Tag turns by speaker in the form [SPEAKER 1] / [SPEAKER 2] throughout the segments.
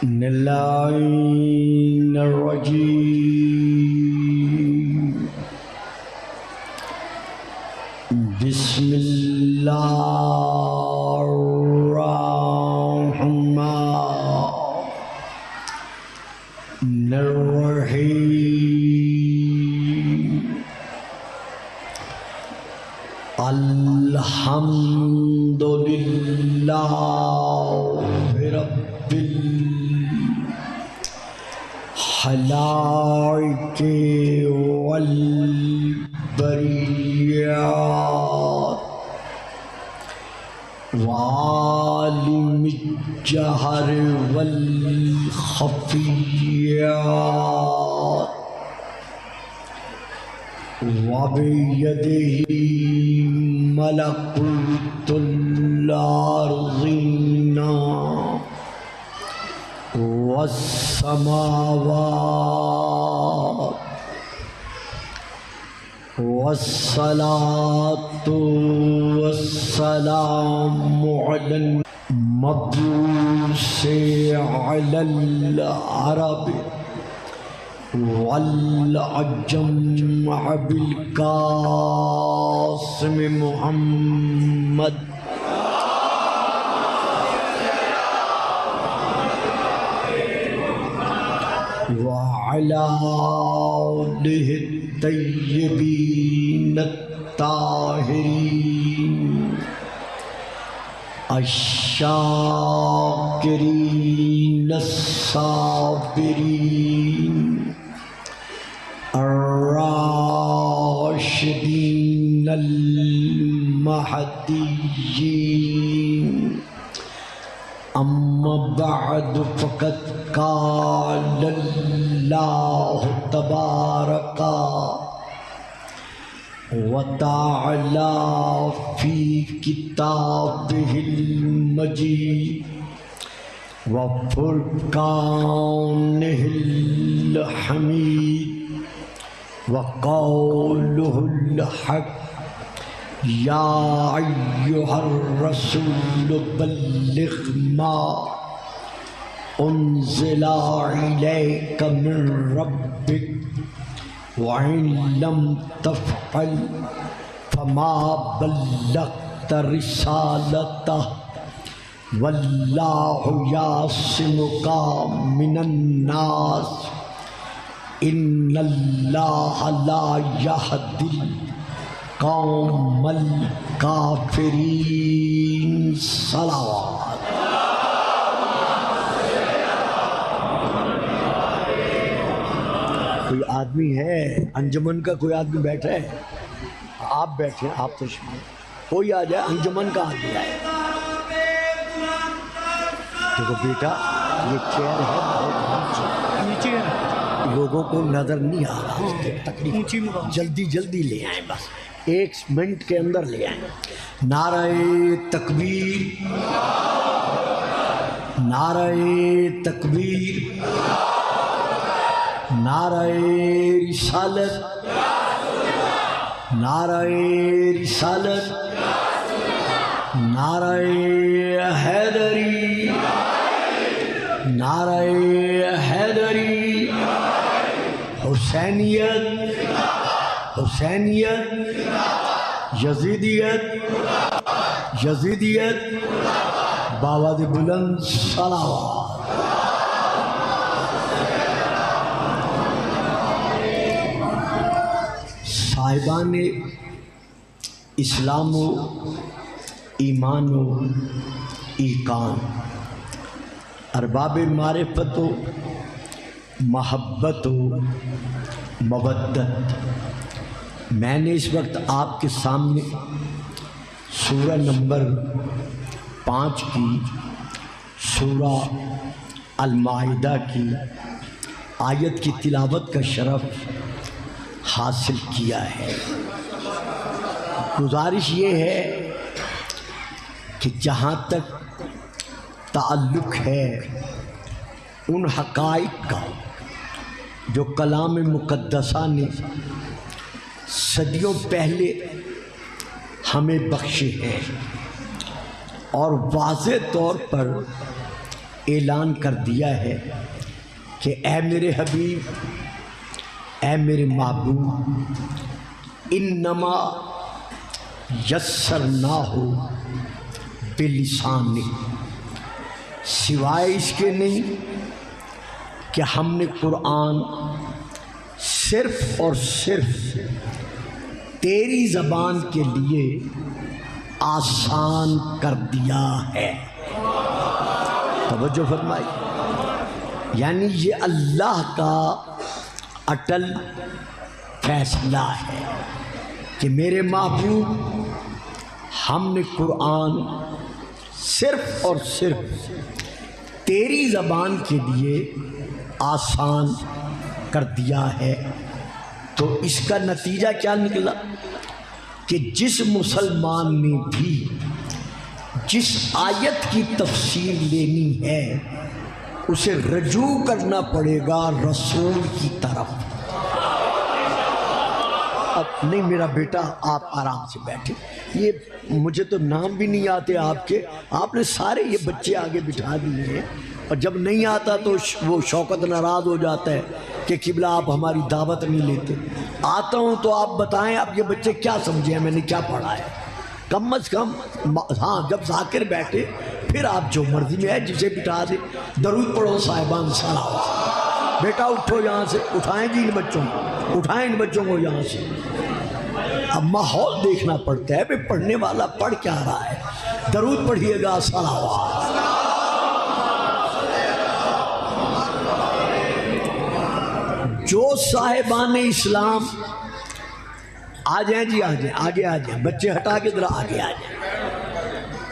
[SPEAKER 1] Nillahinarrajim. Bismillahirrahmanirrahim. Alhamdulillahi Rabbil Halaiki wal bariyat Walimil jahar wal khafiyat Wabiyadihi malakutul ardina wassamawat wassalatu wassalamu ala mab'usi ala al-arabi wal-ajam bil qasim Muhammad wa ala alihi at-tayyibin at-tahirin ash-shakirin as-sabirin ar-rashidin al-mahdiyyin amma ba'du faqad qala Allahu tabaraka wa ta'ala fi kitabihil majid wa furqanihil hamid wa qawluhul haqq ya ayyuhar rasul balligh ma unzila ilayka min rabbik wa in lam taf'al fama ballaghta risalatahu wallahu yasimuka minan nas innallaha la yahdil qawmal kafirin salawat। कोई आदमी है अंजुमन का, कोई आदमी बैठा है, आप बैठे, आप तो कोई आ जाए, अंजुमन का आदमी आए। देखो बेटा, ये चेयर है नीचे, लोगों को नजर नहीं आ रहा, तकलीफ जल्दी जल्दी ले आए, बस 1 मिनट के अंदर ले आए। नारे तकबीर, नारे तकबीर, नारे रिसालत, नारे रिसालत, नारे हैदरी, नारे हैदरी, हुसैनियत, हुसैनियत, यजीदियत, यजीदियत, बावाद बुलंद सलावत। साहिबान इस्लाम ईमान ईकान अरबाब मारिफत महब्बत मवद्दत, मैंने इस वक्त आपके सामने सूरह नंबर 5 की, सूरह अल-माइदा की आयत की तिलावत का शरफ हासिल किया है। गुजारिश ये है कि जहाँ तक ताल्लुक़ है उन हक़ाइक़ का जो कलाम मुक़द्दसा ने सदियों पहले हमें बख्शे हैं और वाज़े तौर पर ऐलान कर दिया है कि ऐ मेरे हबीब, ऐ मेरे महबूब, इन्नमा यस्सरनाहु बिलिसानी, सिवाय इसके नहीं कि हमने कुरान सिर्फ और सिर्फ तेरी ज़बान के लिए आसान कर दिया है। तवज्जो फरमाई, यानी ये अल्लाह का अटल फैसला है कि मेरे महबूब, हमने कुरान सिर्फ और सिर्फ तेरी ज़बान के लिए आसान कर दिया है। तो इसका नतीजा क्या निकला कि जिस मुसलमान ने भी जिस आयत की तफसीर लेनी है उसे रजू करना पड़ेगा रसूल की तरफ। अब नहीं मेरा बेटा, आप आराम से बैठे, ये मुझे तो नाम भी नहीं आते आपके, आपने सारे ये बच्चे आगे बिठा दिए हैं, और जब नहीं आता तो वो शौकत नाराज़ हो जाता है कि किबला आप हमारी दावत नहीं लेते। आता हूँ तो आप बताएं, आप ये बच्चे क्या समझे हैं, मैंने क्या पढ़ा है, कम अज़ कम। हाँ, जब जाकिर बैठे फिर आप जो मर्जी में है जिसे बिठा दे। दरूद पढ़ो साहिबान सलावत। बेटा उठो यहाँ से, उठाएं जी इन बच्चों को, उठाएं इन बच्चों को यहाँ से। अब माहौल देखना पड़ता है, भाई पढ़ने वाला पढ़ क्या रहा है। दरूद पढ़िएगा सलावत। जो साहिबान इस्लाम आ जाए जी, आ जाए, आगे आ जाए, बच्चे हटा के जरा आगे आ जाए।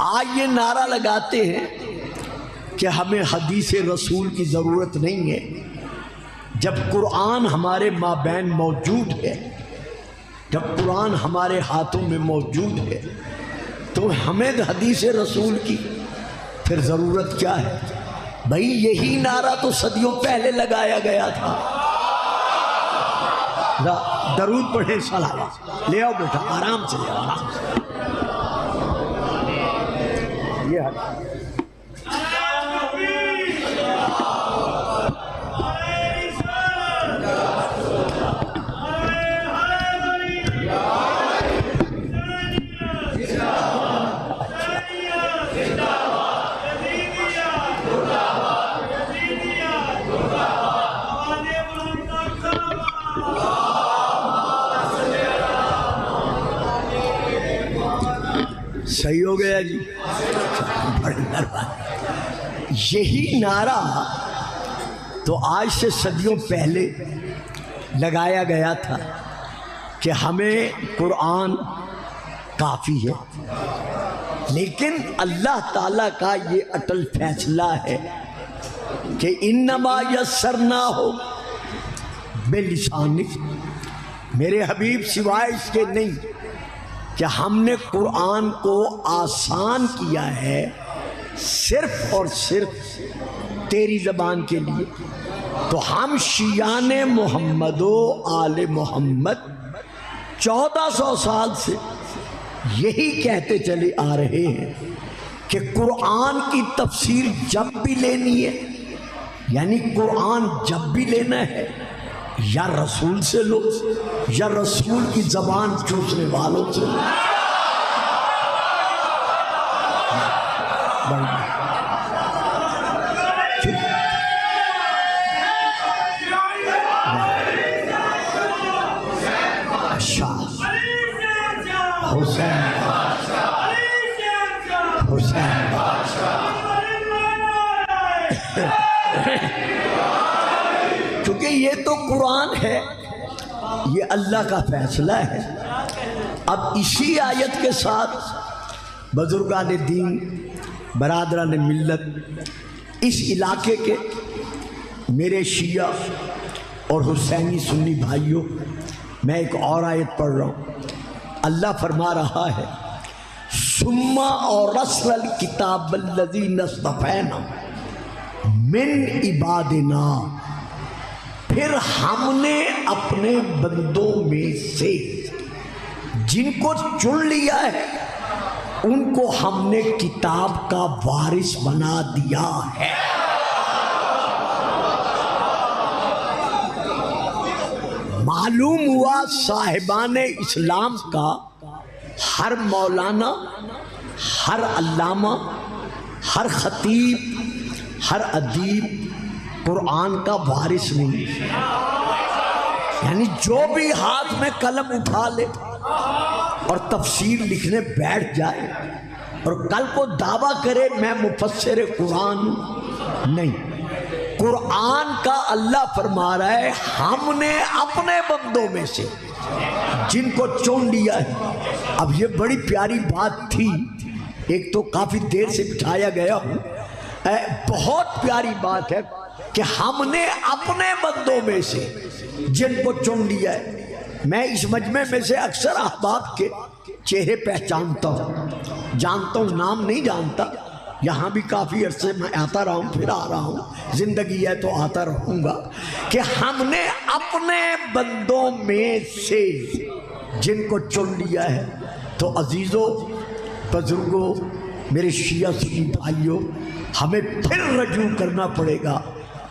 [SPEAKER 1] आज ये नारा लगाते हैं कि हमें हदीस रसूल की ज़रूरत नहीं है, जब कुरान हमारे माबैन मौजूद है, जब कुरान हमारे हाथों में मौजूद है, तो हमें हदीस रसूल की फिर ज़रूरत क्या है। भाई यही नारा तो सदियों पहले लगाया गया था। दरूद पढ़े सलावत। ले आओ बेटा, आराम से ले आओ, आराम से। ये सही हो गया जी। यही नारा तो आज से सदियों पहले लगाया गया था कि हमें कुरान काफ़ी है, लेकिन अल्लाह ताला का ये अटल फैसला है कि इन्नमा यस्सरनाहु बिलिसानिक, मेरे हबीब सिवाय इसके नहीं कि हमने कुरान को आसान किया है सिर्फ और सिर्फ तेरी ज़बान के लिए। तो हम शियान मोहम्मदो आले मोहम्मद 1400 साल से यही कहते चले आ रहे हैं कि कुरान की तफसीर जब भी लेनी है, यानी कुरान जब भी लेना है, या रसूल से लो या रसूल की ज़बान चूसने वालों से लो। अच्छा, हुसैन हुसैन क्योंकि ये तो कुरान है, ये अल्लाह का फैसला है। अब इसी आयत के साथ बुजुर्गान दीन, बरादरान मिल्लत, इस इलाके के मेरे शिया और हुसैनी सुन्नी भाइयों, मैं एक और आयत पढ़ रहा हूँ। अल्लाह फरमा रहा है, सुम्मा और रसल किताब लज़ीना इस्तफ़ैना मिन इबादिना, फिर हमने अपने बंदों में से जिनको चुन लिया है उनको हमने किताब का वारिस बना दिया है। मालूम हुआ साहिबान इस्लाम का हर मौलाना, हर अल्लामा, हर खतीब, हर अदीब कुरान का वारिस नहीं। यानी जो भी हाथ में कलम उठा ले और तफसीर लिखने बैठ जाए और कल को दावा करे मैं मुफस्सिर कुरान हूं, नहीं। कुरान का अल्लाह फरमा रहा है हमने अपने बंदों में से जिनको चुन लिया है। अब ये बड़ी प्यारी बात थी, एक तो काफी देर से बिठाया गया हूं, बहुत प्यारी बात है कि हमने अपने बंदों में से जिनको चुन लिया है। मैं इस मजमे में से अक्सर अहबाब के चेहरे पहचानता हूँ, जानता हूँ, नाम नहीं जानता। यहाँ भी काफ़ी अरसे मैं आता रहा हूँ, फिर आ रहा हूँ, ज़िंदगी है तो आता रहूँगा। कि हमने अपने बंदों में से जिनको चुन लिया है। तो अजीज़ों, बुजुर्गों, मेरे शिया सुन्नी भाइयों, हमें फिर रजू करना पड़ेगा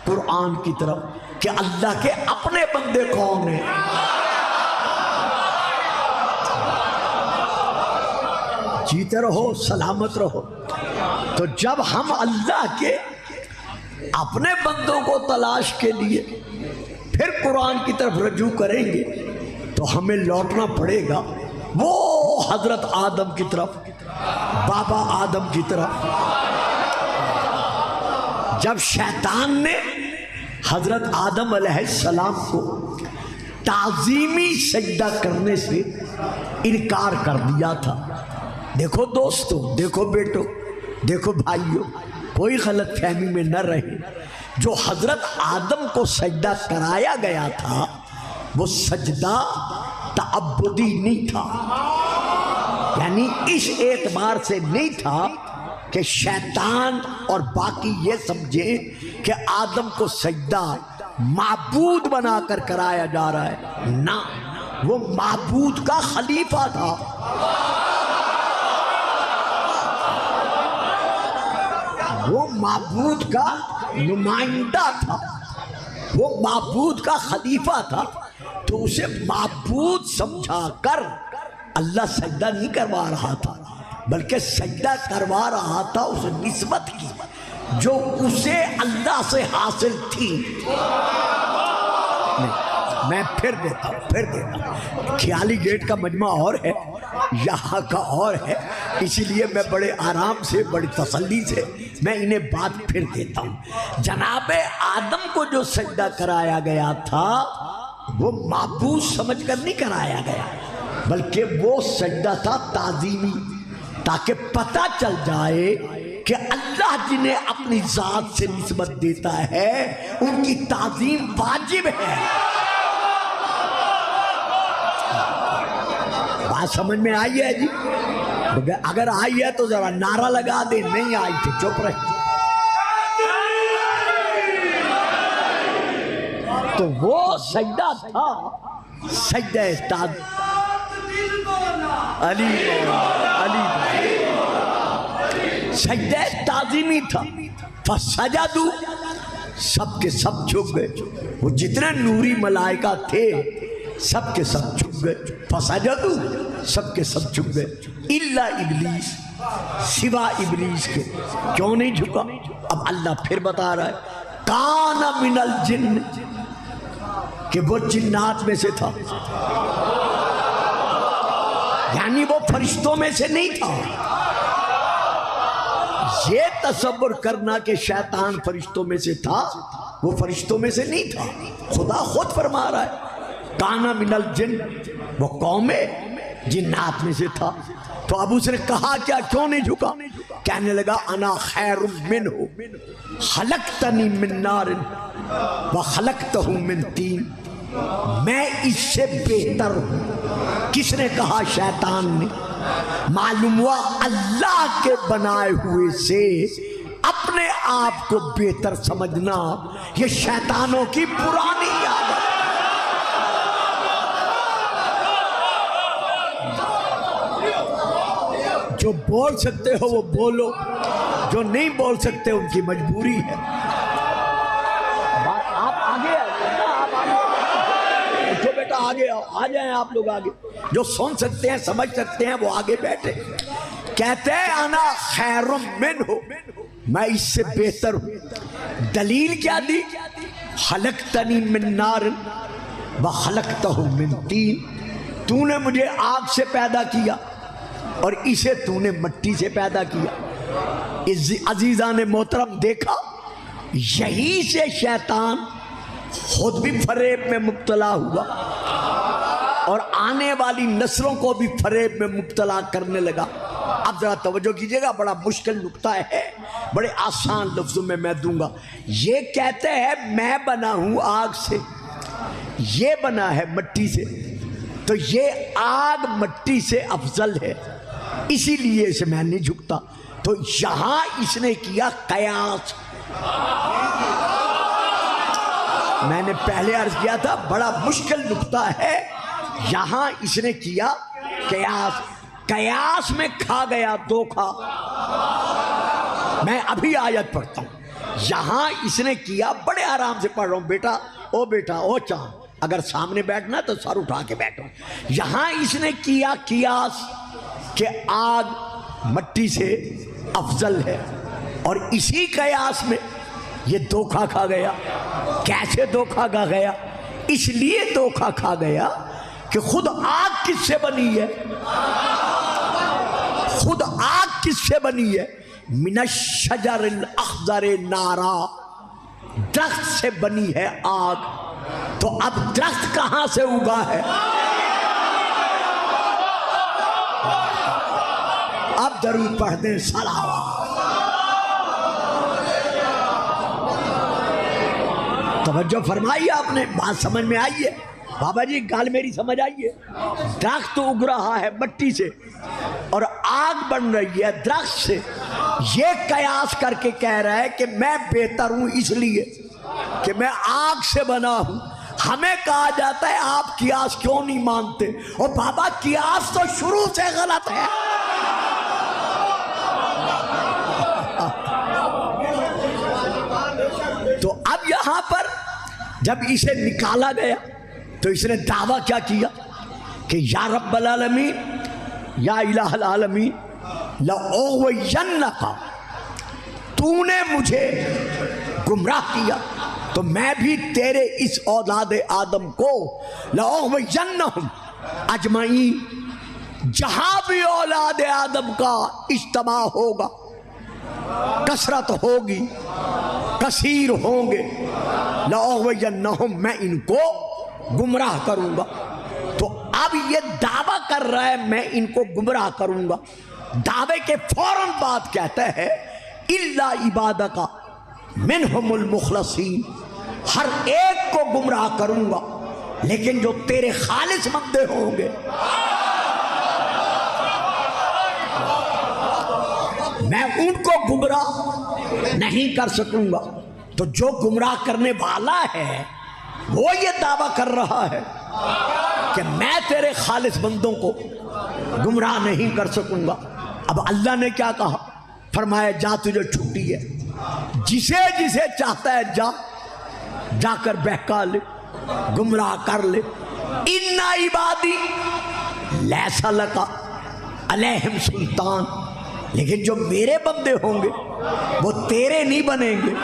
[SPEAKER 1] कुरान की तरफ कि अल्लाह के अपने बंदे कौन हैं। जीते रहो, सलामत रहो। तो जब हम अल्लाह के अपने बंदों को तलाश के लिए फिर कुरान की तरफ रजू करेंगे तो हमें लौटना पड़ेगा वो हजरत आदम की तरफ, बाबा आदम की तरफ। जब शैतान ने हजरत आदम अलैहिस्सलाम को ताज़ीमी सजदा करने से इनकार कर दिया था। देखो दोस्तों, देखो बेटो, देखो भाइयों, कोई गलत फहमी में न रहे। जो हजरत आदम को सजदा कराया गया था वो सजदा तअब्बुदी नहीं था। यानी इस एतबार से नहीं था कि शैतान और बाकी ये समझे कि आदम को सजदा माबूद बनाकर कराया जा रहा है। ना, वो माबूद का खलीफा था। वो माबूद का नुमाइंदा था, वो माबूद का खलीफा था। तो उसे माबूद समझाकर अल्लाह सजदा नहीं करवा रहा था, बल्कि सजदा करवा रहा था उस निस्बत की जो उसे अल्लाह से हासिल थी। नहीं, मैं फिर देता हूँ। ख्याली गेट का मजमा और है, यहाँ का और है, इसीलिए मैं बड़े आराम से, बड़ी तसल्ली से मैं इन्हें बात फिर देता हूँ। जनाबे आदम को जो सजदा कराया गया था वो माबूद समझकर नहीं कराया गया, बल्कि वो सजदा था ताज़ीमी, ताकि पता चल जाए कि अल्लाह जिन्हें अपनी जात से निस्बत देता है उनकी ताज़ीम वाजिब है। बात समझ में आई है जी? अगर आई है तो जरा नारा लगा दे, नहीं आई तो चुप रहे। तो वो सजदा था सजदा अली सजदा ताज़ीमी था। फसजदू, सबके सब झुक गए। वो जितने नूरी मलाइका थे सबके सब झुक गए। फसजदू, सबके सब झुक गए इल्ला इब्लीस, सिवा इब्लीस के। क्यों नहीं झुका? अब अल्लाह फिर बता रहा है काना मिनल जिन्न, कि वो जिन्नात में से था। यानी वो फरिश्तों में से नहीं था। ये तसव्वुर करना कि शैतान फरिश्तों में से था, वो फरिश्तों में से नहीं था। खुदा खुद फरमा रहा है काना मिनल जिन्न, वो कौमे जिन्नात में से था। तो अब उसने कहा क्या, क्यों नहीं झुका? कहने लगा अना खैरुम मिन्हु खलक़तनी मिन नारिन व खलक़तहु मिन तीन, मैं इससे बेहतर हूं। किसने कहा? शैतान ने। मालूम हुआ अल्लाह के बनाए हुए से अपने आप को बेहतर समझना ये शैतानों की पुरानी आदत। जो बोल सकते हो वो बोलो, जो नहीं बोल सकते उनकी मजबूरी है। आप आगे, आप आगे उठो बेटा, आगे आओ, आ जाएं आप लोग आगे, जो सुन सकते हैं समझ सकते हैं वो आगे बैठे। कहते हैं अना खैरुम मिन्हु, मैं इससे बेहतर हूं। दलील क्या दी? खलकतनी मिन नार व खलकतहु मिन तीन, तूने मुझे आग से पैदा किया और इसे तूने मिट्टी से पैदा किया। इस अजीजा ने मोहतरम देखा, यही से शैतान खुद भी फरेब में मुब्तला हुआ और आने वाली नस्लों को भी फरेब में मुब्तला करने लगा। अब जरा तवज्जो कीजिएगा, बड़ा मुश्किल नुक्ता है, बड़े आसान लफ्जों में मैं दूंगा। ये कहते हैं मैं बना हूं आग से, ये बना है मिट्टी से, तो ये आग मिट्टी से अफजल है, इसीलिए इसे मैं नहीं झुकता। तो यहां इसने किया कयास। मैंने पहले अर्ज किया था बड़ा मुश्किल नुक्ता है, यहां इसने किया कयास। कयास में खा गया धोखा। मैं अभी आयत पढ़ता हूं, यहां इसने किया, बड़े आराम से पढ़ रहा हूं बेटा, ओ चांद, अगर सामने बैठना तो सर उठा के बैठो। यहां इसने किया कियास कि आग मिट्टी से अफजल है, और इसी कयास में ये धोखा खा गया। कैसे धोखा खा गया? इसलिए धोखा खा गया कि खुद आग किससे बनी है? खुद आग किससे बनी है? मिनश शजरिल अखज़र नारा, दरख्त से बनी है आग। तो अब दरख्त कहां से उगा है? अब दरूद पढ़ दें सलावत। तवज्जो फरमाइए, आपने बात समझ में आई है? बाबा जी गाल मेरी समझ आई है? दरख्त तो उग रहा है मिट्टी से और आग बन रही है दरख्त से। ये कयास करके कह रहा है कि मैं बेहतर हूं इसलिए कि मैं आग से बना हूं। हमें कहा जाता है आप कियास क्यों नहीं मानते? और बाबा कियास तो शुरू से गलत है। तो अब यहां पर जब इसे निकाला गया तो इसने दावा क्या किया कि या रब्बल आलमीन, या इलाहल आलमीन, लअग़वियन्नका, तूने मुझे गुमराह किया तो मैं भी तेरे इस औलाद आदम को लअग़वियन्नहुम अजमईन, जहां भी औलाद आदम का इज्तिमा होगा, कसरत होगी, कसीर होंगे, लअग़वियन्नहुम, मैं इनको गुमराह करूंगा। तो अब ये दावा कर रहा है मैं इनको गुमराह करूंगा। दावे के फौरन बाद कहता है इल्ला इबादका मिनहुमुल मुखलसीन, हर एक को गुमराह करूंगा लेकिन जो तेरे खालिस बंदे होंगे, मैं उनको गुमराह नहीं कर सकूंगा। तो जो गुमराह करने वाला है वो ये दावा कर रहा है कि मैं तेरे खालिस बंदों को गुमराह नहीं कर सकूंगा। अब अल्लाह ने क्या कहा? फरमाया जा तुझे छुट्टी है, जिसे जिसे चाहता है जा, जाकर बहका ले, गुमराह कर ले। इन्ना इबादी लैसा लका अलैहिम सुल्तान, लेकिन जो मेरे बंदे होंगे वो तेरे नहीं बनेंगे।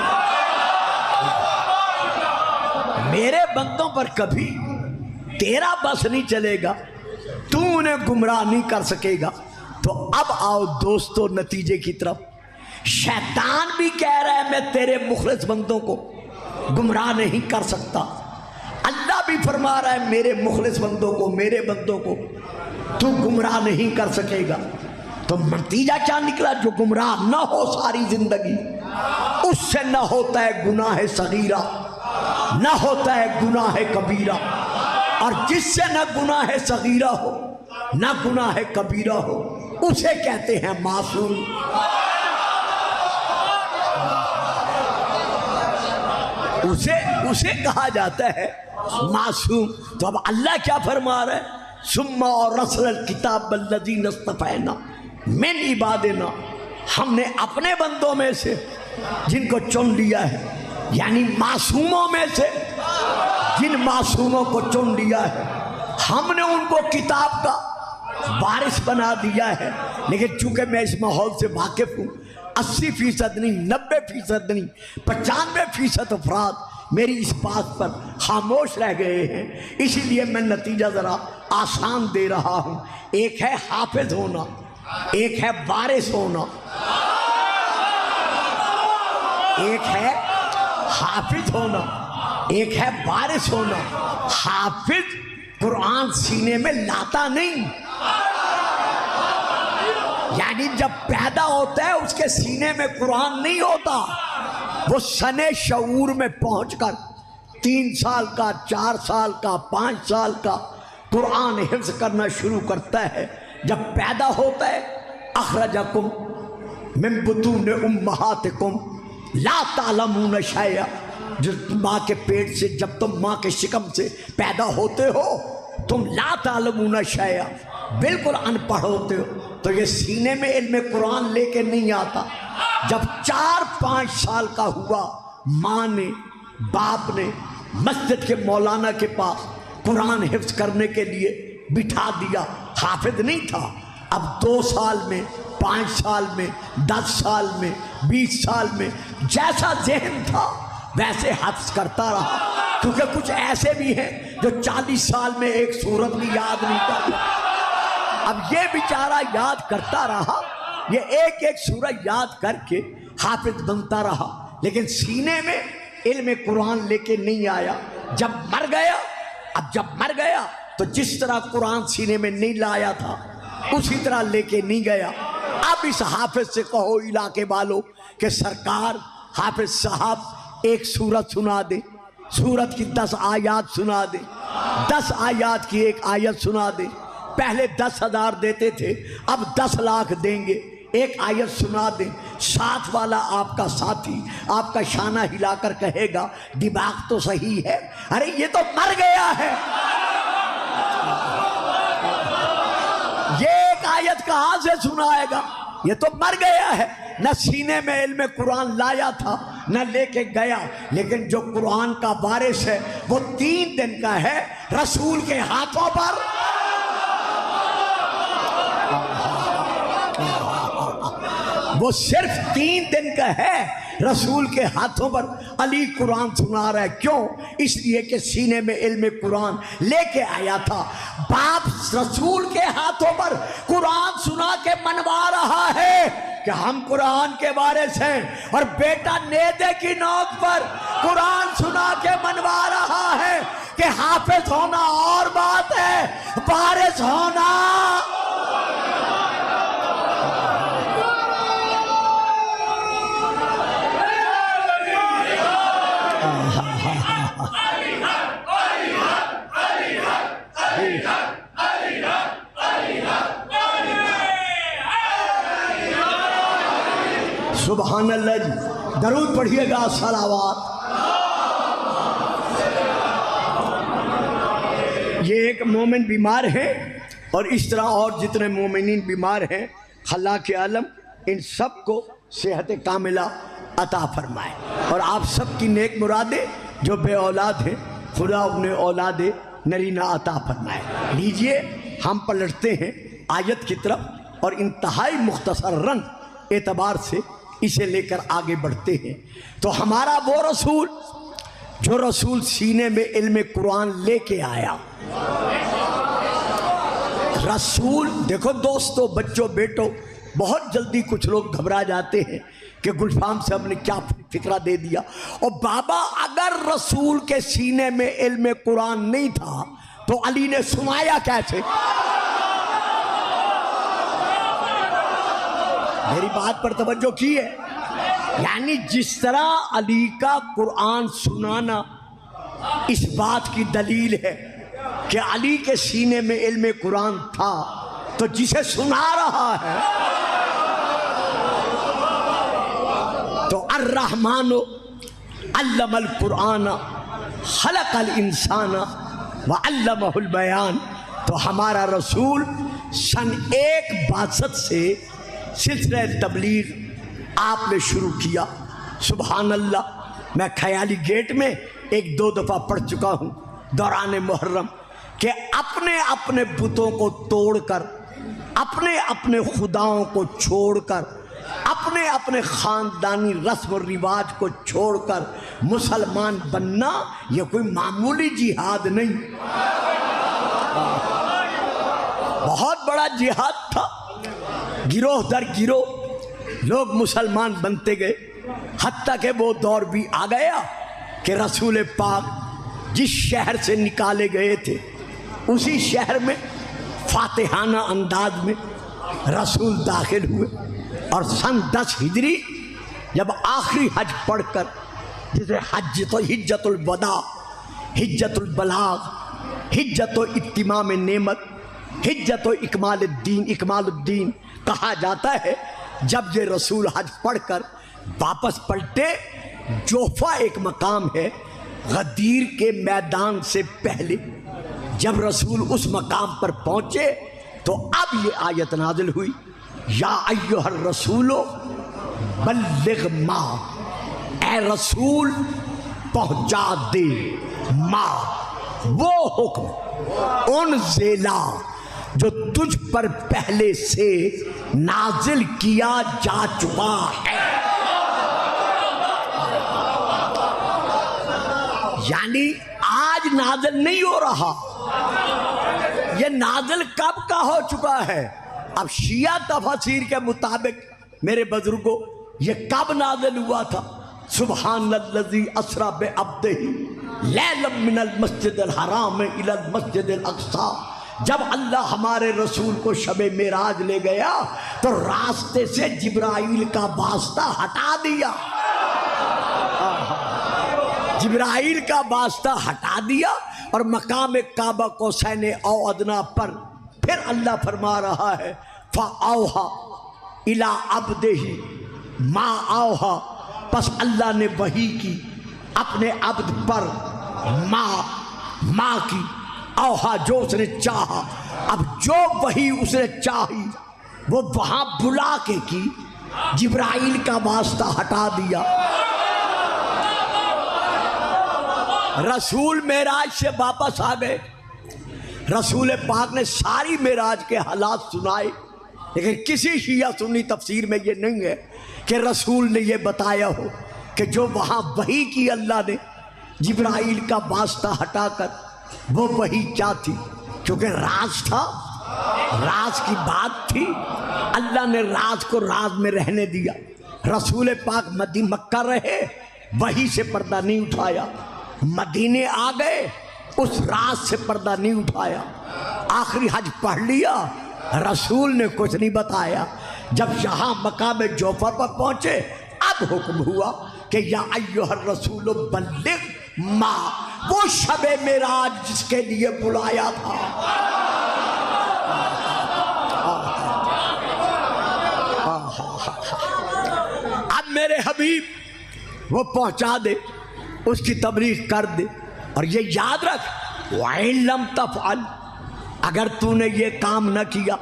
[SPEAKER 1] मेरे बंदों पर कभी तेरा बस नहीं चलेगा, तू उन्हें गुमराह नहीं कर सकेगा। तो अब आओ दोस्तों नतीजे की तरफ। शैतान भी कह रहा है मैं तेरे मुखलिस बंदों को गुमराह नहीं कर सकता। अल्लाह भी फरमा रहा है मेरे मुखलिस बंदों को, मेरे बंदों को तू गुमराह नहीं कर सकेगा। तो नतीजा क्या निकला? जो गुमराह ना हो सारी जिंदगी, उससे ना होता है गुनाह सगीरा, ना होता है गुनाह कबीरा। और जिससे ना गुनाह सगीरा हो ना गुनाह कबीरा हो, उसे कहते हैं मासूम। उसे कहा जाता है मासूम। तो अब अल्लाह क्या फरमा रहा है? सुम्मा और रसल किताब बल्लज़ीना इस्तफ़ैना मिन इबादिना, हमने अपने बंदों में से जिनको चुन लिया है, यानी मासूमों में से जिन मासूमों को चुन लिया है, हमने उनको किताब का वारिस बना दिया है, लेकिन चूंकि मैं इस माहौल से वाकिफ हूँ, 80% नहीं, 90% नहीं, 95% अफराद मेरी इस बात पर खामोश रह गए हैं। इसीलिए मैं नतीजा ज़रा आसान दे रहा हूँ। एक है हाफिज होना, एक है वारिस होना। एक है हाफिज होना, एक है वारिस होना। हाफिज कुरान सीने में लाता नहीं, यानी जब पैदा होता है उसके सीने में कुरान नहीं होता। वो सने शऊर में पहुंचकर 3 साल का, 4 साल का, 5 साल का कुरान हिफ्ज करना शुरू करता है। जब पैदा होता है, अखरजकुम मिन बुतून उम्महातिकुम ला तालमून शैया, जो माँ के पेट से, जब तुम माँ के शिकम से पैदा होते हो तुम ला तालमून शैया, बिल्कुल अनपढ़ होते हो। तो ये सीने में इल्म कुरान लेके नहीं आता। जब 4-5 साल का हुआ, माँ ने, बाप ने मस्जिद के मौलाना के पास कुरान हिफ्ज करने के लिए बिठा दिया। हाफिज नहीं था। अब 2 साल में, 5 साल में, 10 साल में, 20 साल में जैसा ज़हन था वैसे हिफ्ज करता रहा। क्योंकि कुछ ऐसे भी हैं जो 40 साल में एक सूरत भी याद नहीं करता। अब ये बेचारा याद करता रहा, ये एक एक सूरत याद करके हाफिज बनता रहा, लेकिन सीने में इल्म कुरान लेके नहीं आया। जब मर गया, अब जब मर गया तो जिस तरह कुरान सीने में नहीं लाया था उसी तरह लेके नहीं गया। अब इस हाफिज से कहो इलाके वालों कि सरकार, हाफिज साहब एक सूरत सुना दे, सूरत की 10 आयत सुना दे, 10 आयत की एक आयत सुना दे। पहले 10,000 देते थे, अब 10 लाख देंगे, एक आयत सुना दे। साथ वाला आपका साथी आपका शाना हिलाकर कहेगा दिमाग तो सही है, अरे ये तो मर गया है, ये एक आयत कहाँ से सुनाएगा, ये तो मर गया है। न सीने में इल्म कुरान लाया था, न लेके गया। लेकिन जो कुरान का वारिस है वो 3 दिन का है, रसूल के हाथों पर। वो सिर्फ 3 दिन का है, रसूल के हाथों पर अली कुरान सुना रहा है। क्यों? इसलिए कि सीने में इल्म कुरान लेके आया था। बाप रसूल के हाथों पर कुरान सुना के मनवा रहा है कि हम कुरान के वारिस हैं, और बेटा नेदे की नोक पर कुरान सुना के मनवा रहा है कि हाफिज होना और बात है, वारिस होना। सुभान अल्लाह जी, दरूद पढ़िएगा, सलावात। ये एक मोमिन बीमार है, और इस तरह और जितने मोमिनीन बीमार हैं, अल्लाह के आलम इन सब को सेहत कामिला अता फरमाए, और आप सब की नेक मुरादें जो बे औलाद हैं खुदा उन्हें औलादे नरीना अता फरमाए। लीजिए हम पलटते हैं आयत की तरफ, और इंतहाई मुख्तसर रंग एतबार से इसे लेकर आगे बढ़ते हैं। तो हमारा वो रसूल, जो रसूल सीने में इल्म कुरान लेके आया, रसूल। देखो दोस्तों, बच्चों, बेटों, बहुत जल्दी कुछ लोग घबरा जाते हैं कि गुलफाम साहब ने क्या फिक्रा दे दिया। और बाबा, अगर रसूल के सीने में इल्म कुरान नहीं था तो अली ने सुनाया कैसे? मेरी बात पर तवज्जो की है। यानी जिस तरह अली का कुरान सुनाना इस बात की दलील है कि अली के सीने में इल्म कुरान था, तो जिसे सुना रहा है तो अर्रहमानो अल्लमल कुराना खलकल इंसाना व अल्लमहुल बयान। तो हमारा रसूल सन 162 से सिलसिला तबलीग आपने शुरू किया। सुभान अल्लाह। मैं ख्याली गेट में 1-2 दफ़ा पढ़ चुका हूँ दौरान मुहर्रम कि अपने अपने बुतों को तोड़कर, अपने अपने खुदाओं को छोड़कर, अपने अपने खानदानी रस्म और रिवाज को छोड़कर मुसलमान बनना यह कोई मामूली जिहाद नहीं, बहुत बड़ा जिहाद था। गिरोह दर गिरोह लोग मुसलमान बनते गए, हत्ता के वो दौर भी आ गया कि रसूल पाक जिस शहर से निकाले गए थे उसी शहर में फातिहाना अंदाज में रसूल दाखिल हुए और सन 10 हिजरी जब आखिरी हज पढ़कर, जिसे हिज्जतुल वदा, हिज्जतुल बलाग, हिज्जतुल इत्तिमाम नेमत, हिज्जतुल इकमालुद्दीन कहा जाता है, जब ये रसूल हज पढ़कर वापस पलटे, जोफा एक मकाम है गदीर के मैदान से पहले, जब रसूल उस मकाम पर पहुंचे तो अब ये आयत नाजिल हुई, या अय्युहर रसूलो बल्लिग मा, ए रसूल पहुंचा दे मा, वो हुक्म उन ज़ेला जो तुझ पर पहले से नाजिल किया जा चुका है। यानी आज नाजिल नहीं हो रहा, ये नाजिल कब का हो चुका है। अब शिया तफसीर के मुताबिक मेरे बुजुर्गों ये कब नाजिल हुआ था, सुब्हानल्लज़ी अस्रा बिअब्दिही लैलन मिनल मस्जिदिल हराम इलल मस्जिदिल अक़सा, जब अल्लाह हमारे रसूल को शबे मेराज ले गया तो रास्ते से जिब्राइल का वास्ता हटा दिया, जिब्राइल का वास्ता हटा दिया और मकाम काबा कौसैन औ अदना पर फिर अल्लाह फरमा रहा है, फ़अौहा इला अब्दिही मा औहा, बस अल्लाह ने वही की अपने अब्द पर, माँ की, औहा जो उसने चाहा। अब जो वही उसने चाही वो वहां बुला के की, जिब्राइल का वास्ता हटा दिया। रसूल मेराज से वापस आ गए, रसूल पाक ने सारी मेराज के हालात सुनाए, लेकिन किसी शिया सुन्नी तफसीर में ये नहीं है कि रसूल ने ये बताया हो कि जो वहाँ वही की अल्लाह ने जिब्राइल का वास्ता हटाकर वो वही क्या थी, क्योंकि राज था, राज की बात थी, अल्लाह ने राज को राज में रहने दिया। रसूल पाक मक्का रहे, वही से पर्दा नहीं उठाया, मदीने आ गए, उस राज से पर्दा नहीं उठाया, आखिरी हज पढ़ लिया, रसूल ने कुछ नहीं बताया। जब यहाँ मकाम जोफर पर पहुंचे अब हुक्म हुआ कि या अय्युहर रसूल बल्लिग मा, वो शबे मेराज जिसके लिए बुलाया था। अब मेरे हबीब वो पहुंचा दे, उसकी तबलीग कर दे, और ये याद रख, वइल्लम तफ़अल, अगर तूने ये काम न किया,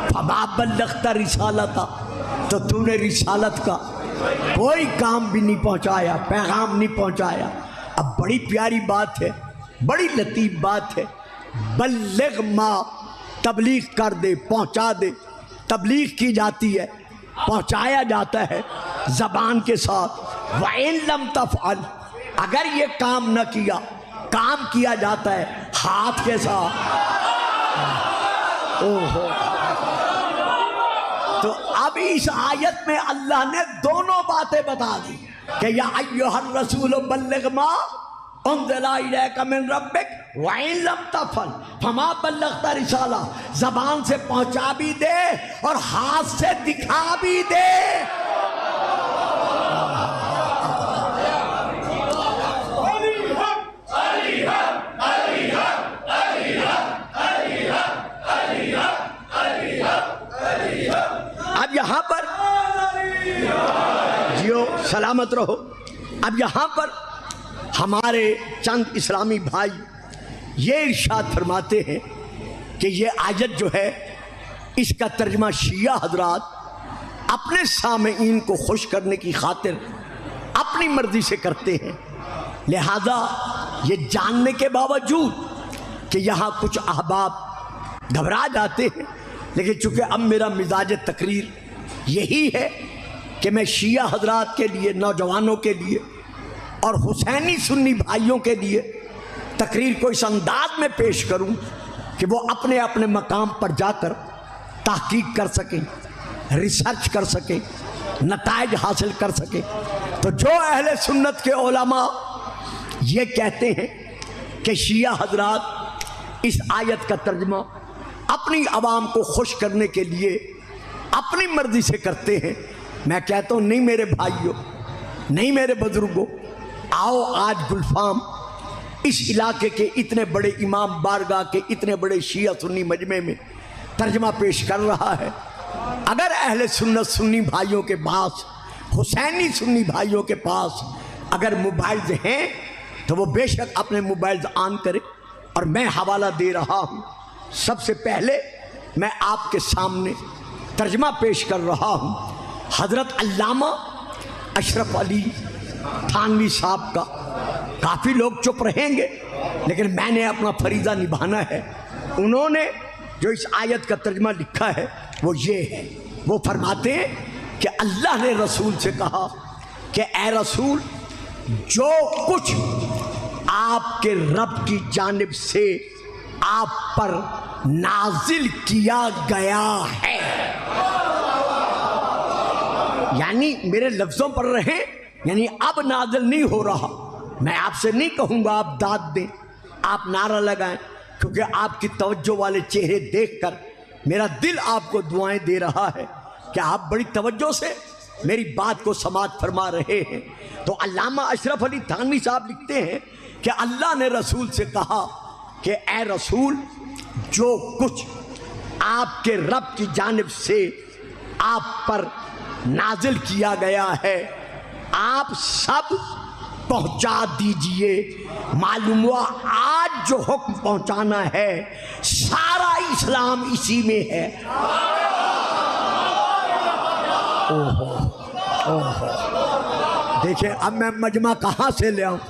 [SPEAKER 1] फमा बल्लग़्ता रिसालता, तो तूने रिसालत का कोई काम भी नहीं पहुंचाया, पैगाम नहीं पहुंचाया। अब बड़ी प्यारी बात है, बड़ी लतीफ़ बात है, बल्लिग मा, तबलीग कर दे, पहुंचा दे, तबलीग की जाती है, पहुंचाया जाता है ज़बान के साथ। वइल्लम तफ़अल, अगर ये काम न किया, काम किया जाता है हाथ के साथ। ओहो, तो अब इस आयत में अल्लाह ने दोनों बातें बता दी कि या अय्युहर रसूल बल्लिग मा उन्ज़िला इलैका मिन रब्बिक व इन लम तफ़अल फमा बल्लग़्ता रिसाला, ज़बान से पहुंचा भी दे और हाथ से दिखा भी दे। अब यहाँ पर जियो सलामत रहो। अब यहाँ पर हमारे चंद इस्लामी भाई ये इरशाद फरमाते हैं कि ये आयत जो है इसका तर्जमा शिया हजरात अपने सामईन को खुश करने की खातिर अपनी मर्जी से करते हैं, लिहाजा ये जानने के बावजूद कि यहाँ कुछ अहबाब घबरा जाते हैं, लेकिन चूँकि अब मेरा मिजाज तकरीर यही है कि मैं शिया हजरात के लिए, नौजवानों के लिए और हुसैनी सुन्नी भाइयों के लिए तकरीर को इस अंदाज में पेश करूं कि वो अपने अपने मकाम पर जाकर तहकीक कर सकें, रिसर्च कर सकें, नताइज हासिल कर सकें। तो जो अहले सुन्नत के उलमा ये कहते हैं कि शिया हजरात इस आयत का तर्जुमा अपनी आवाम को खुश करने के लिए अपनी मर्जी से करते हैं, मैं कहता हूँ नहीं मेरे भाइयों, नहीं मेरे बुजुर्गों, आओ आज गुलफाम इस इलाके के इतने बड़े इमाम बारगाह के इतने बड़े शिया सुन्नी मजमे में तर्जमा पेश कर रहा है। अगर अहले सुन्नत सुन्नी भाइयों के पास, हुसैनी सुन्नी भाइयों के पास अगर मोबाइल्स हैं तो वो बेशक अपने मोबाइल्स ऑन करें, और मैं हवाला दे रहा हूँ। सबसे पहले मैं आपके सामने तर्जमा पेश कर रहा हूँ हज़रत अल्लामा अशरफ अली थानवी साहब का। काफ़ी लोग चुप रहेंगे, लेकिन मैंने अपना फरीज़ा निभाना है। उन्होंने जो इस आयत का तर्जमा लिखा है वो ये है, वो फरमाते हैं कि अल्लाह ने रसूल से कहा कि ए रसूल, जो कुछ आपके रब की जानिब से आप पर नाजिल किया गया है, यानी मेरे लफ्ज़ों पर रहे, यानी अब नाजिल नहीं हो रहा। मैं आपसे नहीं कहूँगा आप दाद दें, आप नारा लगाएं, क्योंकि आपकी तवज्जो वाले चेहरे देखकर मेरा दिल आपको दुआएं दे रहा है कि आप बड़ी तवज्जो से मेरी बात को समाअत फरमा रहे हैं। तो अल्लामा अशरफ अली थानवी साहब लिखते हैं कि अल्लाह ने रसूल से कहा कि ए रसूल, जो कुछ आपके रब की जानिब से आप पर नाजिल किया गया है आप सब पहुंचा दीजिए। मालूम हुआ आज जो हुक्म पहुंचाना है सारा इस्लाम इसी में है। ओहो ओहो, देखिए अब मैं मजमा कहाँ से ले आऊँ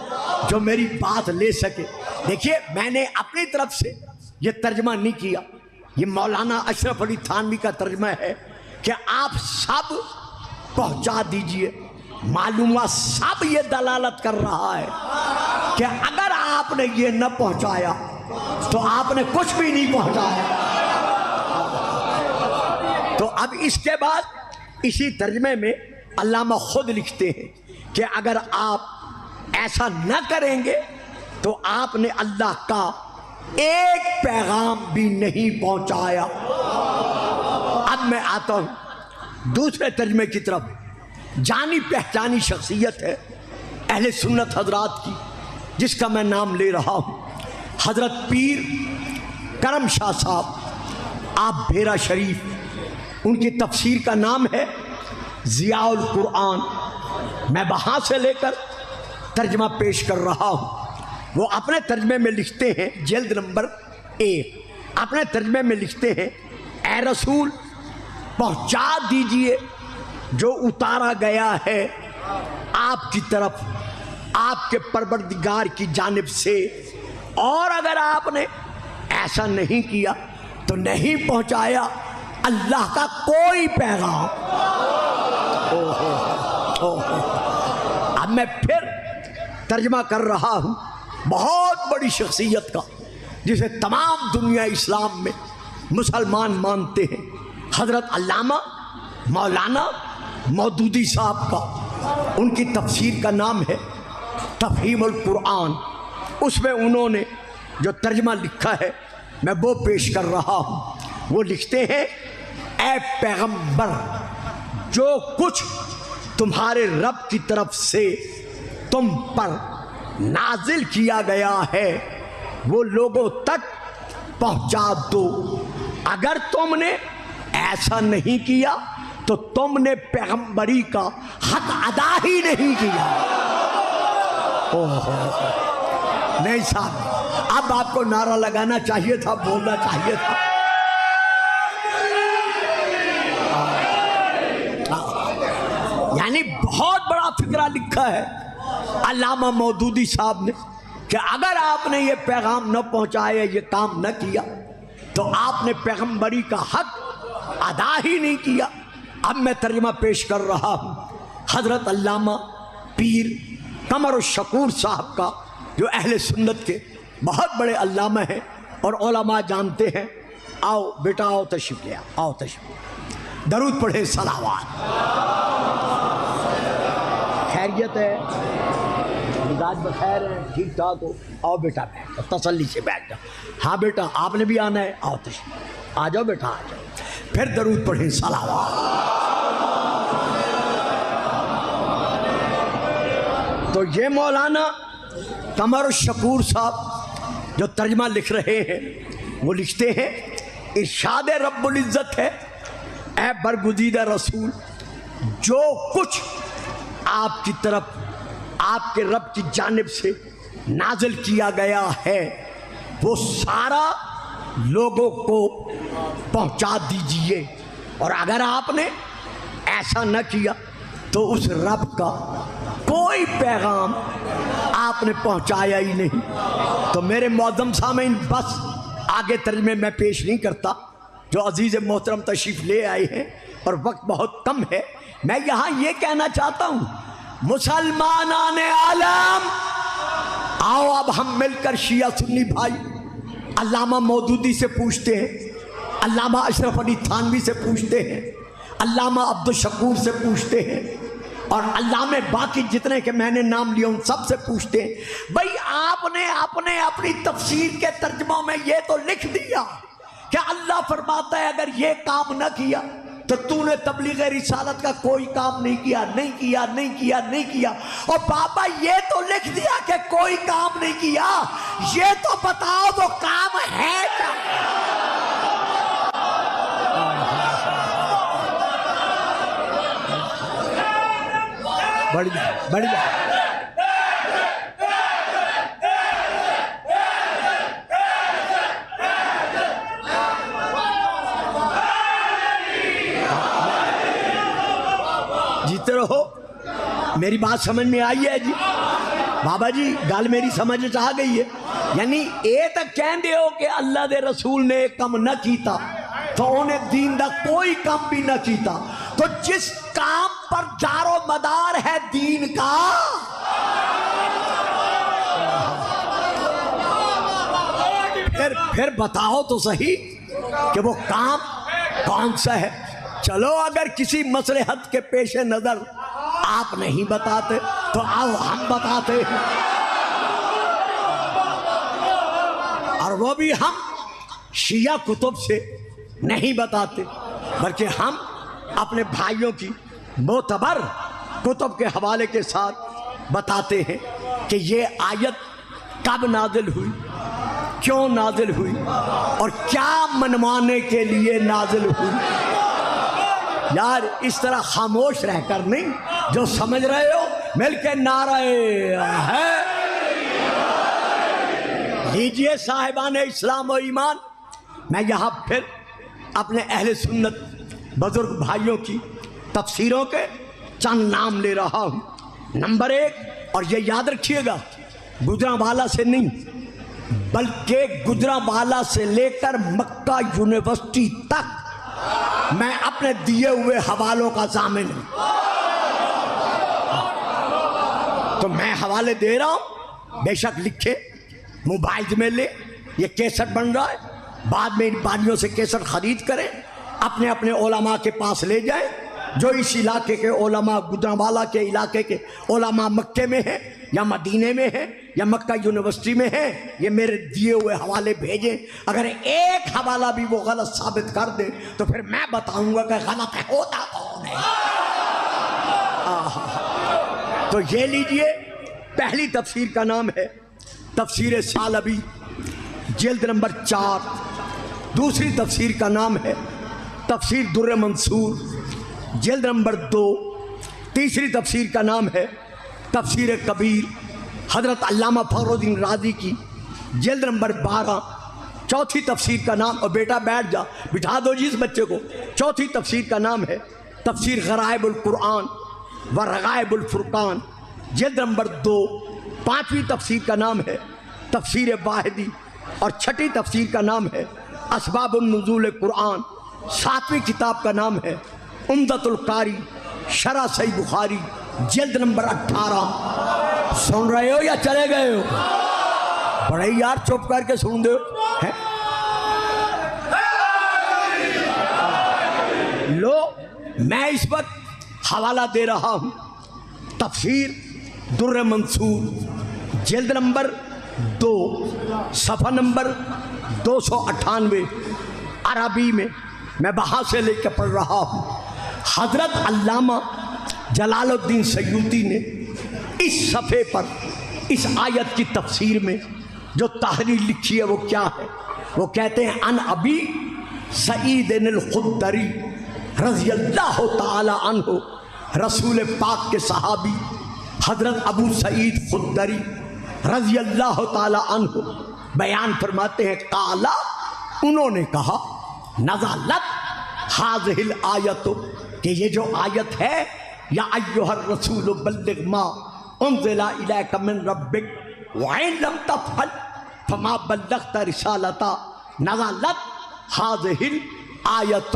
[SPEAKER 1] जो मेरी बात ले सके। देखिए मैंने अपनी तरफ से ये तर्जमा नहीं किया, ये मौलाना अशरफ अली थानवी का तर्जमा है कि आप सब पहुंचा दीजिए। मालूम हुआ सब ये दलालत कर रहा है कि अगर आपने ये न पहुंचाया तो आपने कुछ भी नहीं पहुंचाया। तो अब इसके बाद इसी तर्जमे में अल्लामा खुद लिखते हैं कि अगर आप ऐसा न करेंगे तो आपने अल्लाह का एक पैगाम भी नहीं पहुंचाया। अब मैं आता हूं दूसरे तर्जमे की तरफ। जानी पहचानी शख्सियत है अहले सुन्नत हजरात की, जिसका मैं नाम ले रहा हूँ, हजरत पीर करम शाह साहब आप भेरा शरीफ। उनकी तफसीर का नाम है ज़ियाउल कुरान। मैं वहाँ से लेकर तर्जमा पेश कर रहा हूँ। वो अपने तर्जमे में लिखते हैं, जल्द नंबर 1, अपने तर्जमे में लिखते हैं, ए रसूल, पहुँचा दीजिए जो उतारा गया है आपकी तरफ आपके परवरदिगार की जानिब से, और अगर आपने ऐसा नहीं किया तो नहीं पहुंचाया अल्लाह का कोई पैगाम। ओहो ओहो, अब मैं फिर तर्जमा कर रहा हूँ बहुत बड़ी शख्सियत का, जिसे तमाम दुनिया इस्लाम में मुसलमान मानते हैं, हजरत अल्लामा मौलाना मौदूदी साहब का। उनकी तफसीर का नाम है तफहीमुल कुरान। उसमें उन्होंने जो तर्जमा लिखा है मैं वो पेश कर रहा हूँ। वो लिखते हैं, ए पैगंबर, जो कुछ तुम्हारे रब की तरफ से तुम पर नाजिल किया गया है वो लोगों तक पहुँचा दो। अगर तुमने ऐसा नहीं किया तो तुमने पैगंबरी का हक अदा ही नहीं किया। ओहो, नहीं साहब, अब आपको नारा लगाना चाहिए था, बोलना चाहिए था। यानी बहुत बड़ा फिक्रा लिखा है अल्लामा मौदूदी साहब ने। कि अगर आपने ये पैगाम न पहुंचाया, ये काम न किया, तो आपने पैगंबरी का हक अदा ही नहीं किया। अब मैं तर्जुमा पेश कर रहा हूँ हजरत अल्लामा पीर कमर शकूर साहब का, जो अहले सुन्नत के बहुत बड़े अल्लामा हैं और उलमा जानते हैं। आओ बेटा, आओ तशरीफ ले आओ, तशरीफ, दरूद पढ़े, सलावात। खैरियत है, मिजाज बखैर है, ठीक ठाक हो? आओ बेटा, बैठ, तसल्ली से बैठ जाओ। हाँ बेटा, आपने भी आना है, आओ तशरीफ, आ जाओ बेटा, आ जाओ। फिर दरूद पढ़े, सलावात। तो ये मौलाना कमर शकूर साहब जो तर्जमा लिख रहे हैं, वो लिखते हैं, इरशाद रब्बुल इज़्ज़त है, ऐ बरगुज़ीदा रसूल, जो कुछ आपकी तरफ आपके रब की जानिब से नाजिल किया गया है, वो सारा लोगों को पहुंचा दीजिए। और अगर आपने ऐसा न किया तो उस रब का कोई पैगाम आपने पहुंचाया ही नहीं। तो मेरे मौजम सामीन, बस आगे तर्जुमे मैं पेश नहीं करता, जो अजीज़ मोहतरम तशरीफ़ ले आए हैं और वक्त बहुत कम है। मैं यहाँ ये कहना चाहता हूँ, मुसलमान आने आलम, आओ अब हम मिलकर शिया सुन्नी भाई अल्लामा मौदूदी से पूछते हैं, अल्लामा अशरफ अली थानवी से पूछते हैं, अल्लामा अब्दुल शकूर से पूछते हैं, और अल्लामे बाकी जितने के मैंने नाम लिए उन सब से पूछते हैं, भाई आपने अपनी तफसीर के तर्जुमों में ये तो लिख दिया कि अल्लाह फरमाता है अगर ये काम न किया तो तूने तबलीग रिसालत का कोई काम नहीं किया, नहीं किया, नहीं किया, नहीं किया। और बाबा ये तो लिख दिया कि कोई काम नहीं किया, ये तो बताओ वो काम है क्या? बढ़िया बढ़िया। जीते रहो। मेरी बात समझ में आई है जी? बाबा जी गल मेरी समझ में आ गई है। यानी ये तो कहते हो कि अल्लाह दे रसूल ने कम न किया तो उन्हें दीन का कोई काम भी न किया। तो जिस काम पर जारो मदार है दीन का, फिर बताओ तो सही कि वो काम कौन सा है। चलो अगर किसी मसलहत के पेश नजर आप नहीं बताते तो आओ हम बताते हैं, और वो भी हम शिया कुतुब से नहीं बताते, बल्कि हम अपने भाइयों की मोतबर कुतुब के हवाले के साथ बताते हैं कि ये आयत कब नाजिल हुई, क्यों नाजिल हुई और क्या मनवाने के लिए नाजिल हुई। यार इस तरह खामोश रहकर नहीं, जो समझ रहे हो मिलके नारे है लीजिए साहिबान इस्लाम और ईमान। मैं यहाँ फिर अपने अहले सुन्नत बुजुर्ग भाइयों की तफसीरों के चंद नाम ले रहा हूँ। नंबर 1, और ये याद रखिएगा, गुजरांवाला से नहीं बल्कि गुजरांवाला से लेकर मक्का यूनिवर्सिटी तक मैं अपने दिए हुए हवालों का जामिन हूं। तो मैं हवाले दे रहा हूं, बेशक लिखे, मोबाइल में ले, ये केसट बन रहा है, बाद में इन बानियों से केसट खरीद करें, अपने अपने उलमा के पास ले जाएं। जो इस इलाके के उलमा, गुजरांवाला के इलाके के उलमा मक्के में है या मदीने में है या मक्का यूनिवर्सिटी में है, ये मेरे दिए हुए हवाले भेजें। अगर एक हवाला भी वो गलत साबित कर दे तो फिर मैं बताऊंगा कि गलत है, होता कौन है। तो ये लीजिए, पहली तफसीर का नाम है तफसीर सालबी, जिल्द नंबर 4। दूसरी तफसीर का नाम है तफसीर दुर्र मंसूर, जिल्द नंबर 2। तीसरी तफसीर का नाम है तफसीर कबीर, हजरत अल्लामा फखरुद्दीन राजी की, जिल्द नंबर 12। चौथी तफसीर का नाम, और बेटा बैठ जा, बिठा दो जी इस बच्चे को। चौथी तफसीर का नाम है तफसीर गराइबुल कुरान व रगाइबुल फुरकान, जिल्द नंबर 2। पांचवी तफसीर का नाम है तफसीर वाहिदी और छठी तफसीर का नाम है असबाबुन नुज़ूल कुरान। 7वीं किताब का नाम है उम्दतुल कारी शरह सही बुखारी जल्द नंबर 18। सुन रहे हो या चले गए हो? बड़े यार चुप करके सुन दो है? लो मैं इस वक्त हवाला दे रहा हूं तफसीर दुर्र मंसूर जल्द नंबर 2 सफ़ा नंबर 298 अरबी में मैं वहाँ से लेकर पढ़ रहा हूँ। हज़रत अल्लामा जलालुद्दीन सयूती ने इस सफ़े पर इस आयत की तफसीर में जो तहरीर लिखी है वो क्या है? वो कहते हैं अन अबी सईद अल खुदरी रज़ियल्लाहु ताला अन्हु, रसूल पाक के सहाबी हज़रत अबू सईद खुदरी रज़ियल्लाहु ताला अन्हु बयान फरमाते हैं काला, उन्होंने कहा नज़लत हाज़िहिल आयत, कि ये जो आयत है या अय्युहर रसूल बल्लिग मा उन्ज़िला इलैका मिन रब्बिक व इन लम तफ़अल फमा बल्लग़ता रिसालता। नज़लत हाज़िहिल आयत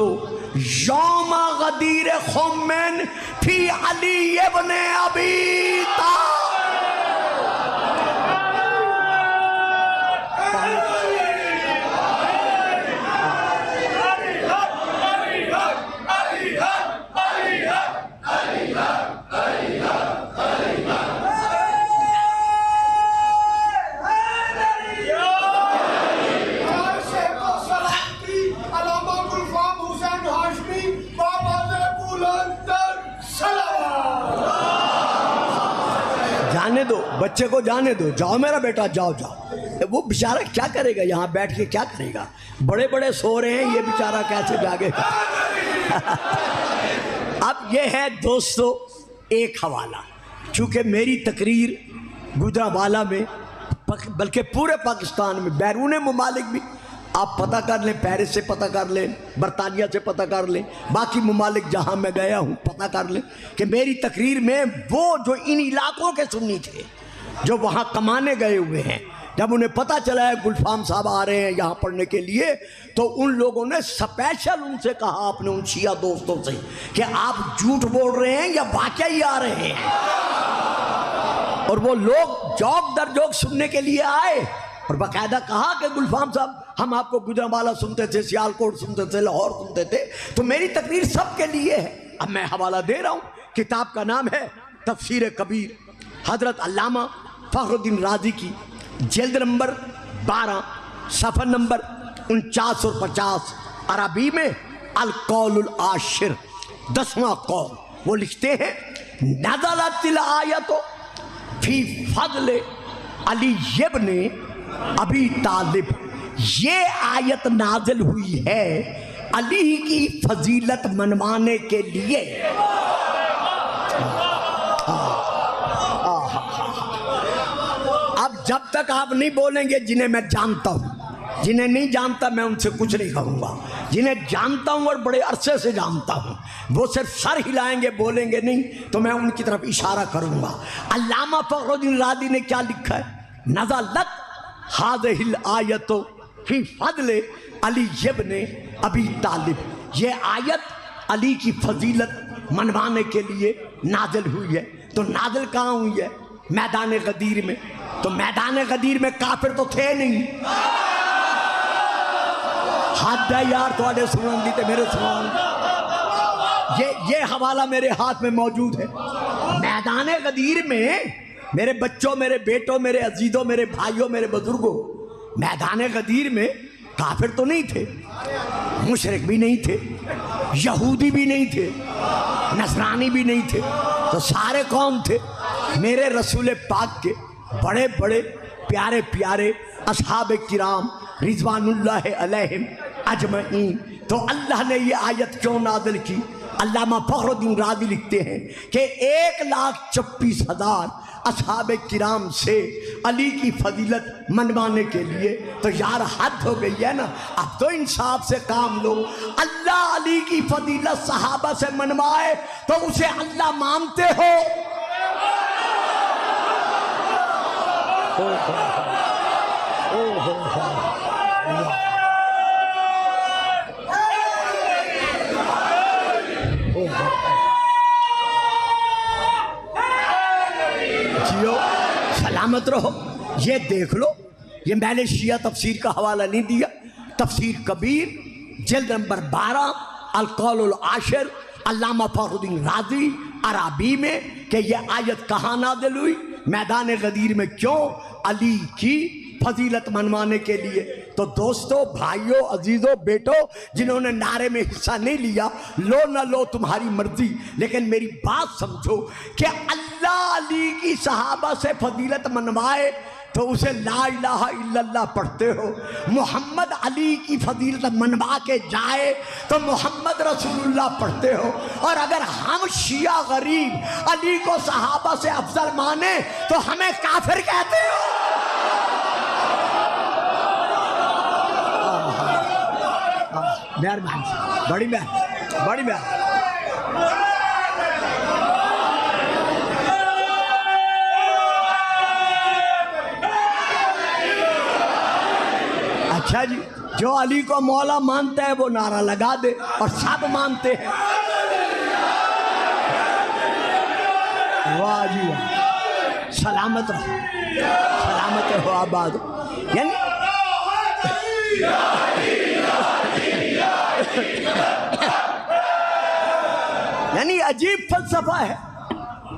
[SPEAKER 1] यौम गदीर खुम्मन फी अली इब्न अबी तालिब। जाने दो बच्चे को, जाने दो, जाओ मेरा बेटा जाओ जाओ। वो बेचारा क्या करेगा यहाँ बैठ के, क्या करेगा? बड़े बड़े सो रहे हैं, ये बेचारा कैसे जागेगा? अब ये है दोस्तों एक हवाला। चूँकि मेरी तकरीर गुजरावाला में बल्कि पूरे पाकिस्तान में बैरून ममालिक भी आप पता कर लें, पेरिस से पता कर लें, बरतानिया से पता कर लें, बाकी ममालिक जहाँ मैं गया हूँ पता कर लें कि मेरी तकरीर में वो जो इन इलाकों के सुन्नी थे जो वहाँ कमाने गए हुए हैं, जब उन्हें पता चला है गुलफाम साहब आ रहे हैं यहाँ पढ़ने के लिए, तो उन लोगों ने स्पेशल उनसे कहा अपने उन शिया दोस्तों से कि आप झूठ बोल रहे हैं या वाकई आ रहे हैं। और वो लोग जौक दर जौक सुनने के लिए आए और बाकायदा कहा कि गुलफाम साहब हम आपको गुजरावाला सुनते थे, सियालकोट सुनते थे, लाहौर सुनते थे, तो मेरी तकरीर सबके लिए है। अब मैं हवाला दे रहा हूँ, किताब का नाम है तफसीर कबीर, हज़रत अल्लामा फ़खरुद्दीन राज़ी की, जल्द नंबर 12 सफ़ा नंबर 49 और 50 अरबी में अल कौलुल आशिर 10वां कौल। वो लिखते हैं नज़लतिल आयतो फी फ़ज़ल अली इब्न अबी तालिब, ये आयत नाजिल हुई है अली की फजीलत मनवाने के लिए। अब जब तक आप नहीं बोलेंगे जिन्हें मैं जानता हूँ, जिन्हें नहीं जानता मैं उनसे कुछ नहीं कहूँगा, जिन्हें जानता हूँ और बड़े अरसे से जानता हूँ वो सिर्फ सर हिलाएंगे, बोलेंगे नहीं, तो मैं उनकी तरफ इशारा करूँगा। अल्लामा फ़खरुद्दीन राज़ी ने क्या लिखा है? नज़लत हाज़िहिल आयतो फी फ़ज़ल अली इब्न अबी तालिब, ये आयत अली की फजीलत मनवाने के लिए नाजिल हुई है। तो नाजिल कहाँ हुई है? मैदान गदीर में। तो मैदान गदीर में काफिर तो थे नहीं। हाथ है यार थोड़े सुन दी थे मेरे सुन, ये हवाला मेरे हाथ में मौजूद है। मैदान गदीर में मेरे बच्चों, मेरे बेटों, मेरे अजीजों, मेरे भाइयों, मेरे बुजुर्गों, मैदान गदीर में काफिर तो नहीं थे, मुशरिक भी नहीं थे, यहूदी भी नहीं थे, नसरानी भी नहीं थे, तो सारे कौन थे? मेरे रसूल पाक के बड़े बड़े प्यारे प्यारे असहाब किराम रिजवानुल्लाह अलैहिम अजमईन। तो अल्लाह ने ये आयत क्यों नाज़िल की? अल्लामा फ़खरुद्दीन राज़ी लिखते हैं कि 1,24,000 असहाब किराम से अली की फजीलत मनवाने के लिए, तो यार हद हो गई है ना। अब तो इंसाफ से काम लो। अल्लाह अली की फजीलत सहाबा से मनवाए तो उसे अल्लाह मानते हो? ओहो जियो सलामत रहो। ये देख लो, ये मैंने शिया तफसीर का हवाला नहीं दिया, तफसीर कबीर जिल्द नंबर 12 अल कौल आशिर अल्लामा फखरुद्दीन राजी अरबी में कि ये आयत कहाँ नाज़िल हुई, मैदान गदीर में क्यों, अली की फजीलत मनवाने के लिए। तो दोस्तों, भाइयों, अजीज़ों, बेटों, जिन्होंने नारे में हिस्सा नहीं लिया, लो ना लो तुम्हारी मर्जी, लेकिन मेरी बात समझो कि अल्लाह अली की सहाबा से फजीलत मनवाए तो उसे ला इलाहा इल्लल्लाह पढ़ते हो, मोहम्मद अली की फजीलत मनवा के जाए तो मोहम्मद रसूलुल्लाह पढ़ते हो। और अगर हम शिया गरीब अली को सहाबा से अफजल माने तो हमें काफिर कहते हो। मेहरबानी, बड़ी मेहरबानी, बड़ी मेहरबानी। अच्छा जी, जो अली को मौला मानता है वो नारा लगा दे, और सब मानते हैं। वाह जी वाह, सलामत रहो, सलामत रहो, आबाद। यानी अजीब फलसफा है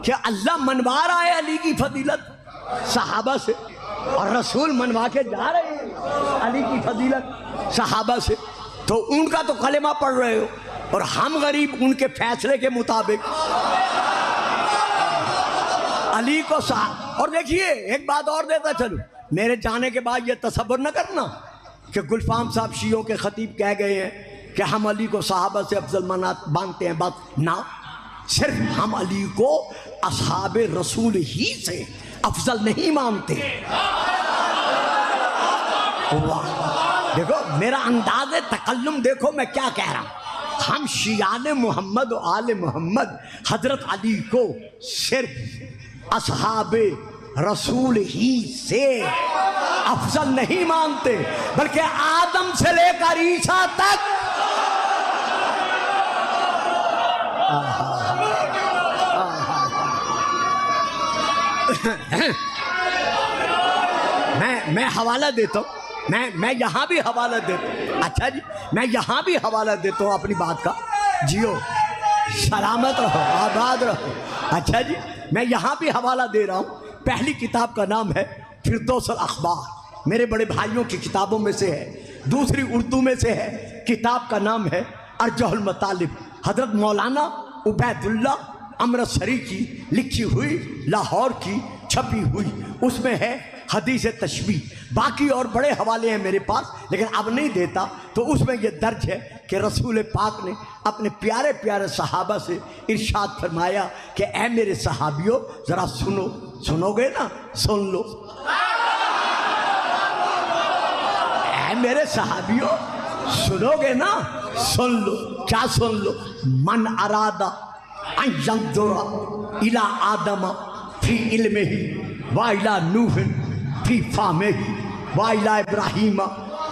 [SPEAKER 1] कि अल्लाह मनवा रहा है अली की फजीलत सहाबा से, और रसूल मनवा के जा रहे हैं अली की फजीलत सहाबा से, तो उनका तो कलेमा पढ़ रहे हो, और हम गरीब उनके फैसले के मुताबिक अली को और देखिए, एक बात और देता चलूं, मेरे जाने के बाद ये तसव्वुर न करना कि गुलफाम साहब शियों के खतीब कह गए हैं कि हम अली को सहाबा से अफजल मानते हैं। बात ना, सिर्फ हम अली को असहाबे रसूल ही से अफजल नहीं मानते। वाह, देखो मेरा अंदाज़े तकल्लुम, देखो मैं क्या कह रहा हूँ। हम शियाने मोहम्मद और आले मोहम्मद हजरत अली को सिर्फ असहाबे रसूल ही से अफजल नहीं मानते, बल्कि आदम से लेकर ईसा तक मैं हवाला देता हूँ, मैं यहाँ भी हवाला देता हूँ। अच्छा जी, मैं यहाँ भी हवाला देता हूँ अपनी बात का। जियो सलामत रहो, आबाद रहो। अच्छा जी, मैं यहाँ भी हवाला दे रहा हूँ। पहली किताब का नाम है फिरदौस अल अखबार, मेरे बड़े भाइयों की किताबों में से है। दूसरी उर्दू में से है, किताब का नाम है अर्जुल मतालिब, हजरत मौलाना उबैदुल्ला अमृतसरी की लिखी हुई, लाहौर की छपी हुई। उसमें है हदीस तशबीह। बाकी और बड़े हवाले हैं मेरे पास, लेकिन अब नहीं देता। तो उसमें यह दर्ज है कि रसूल पाक ने अपने प्यारे प्यारे सहाबा से इरशाद फरमाया कि ऐ मेरे सहाबियों, ज़रा सुनो। सुनोगे ना? सुन लो। ऐ मेरे सहाबियों, सुनोगे ना? सुन लो। क्या सुन लो? मन अरादा यंजुरा इला आदम फी इल्मिही व इला नूह फी फामिही व इला इब्राहीम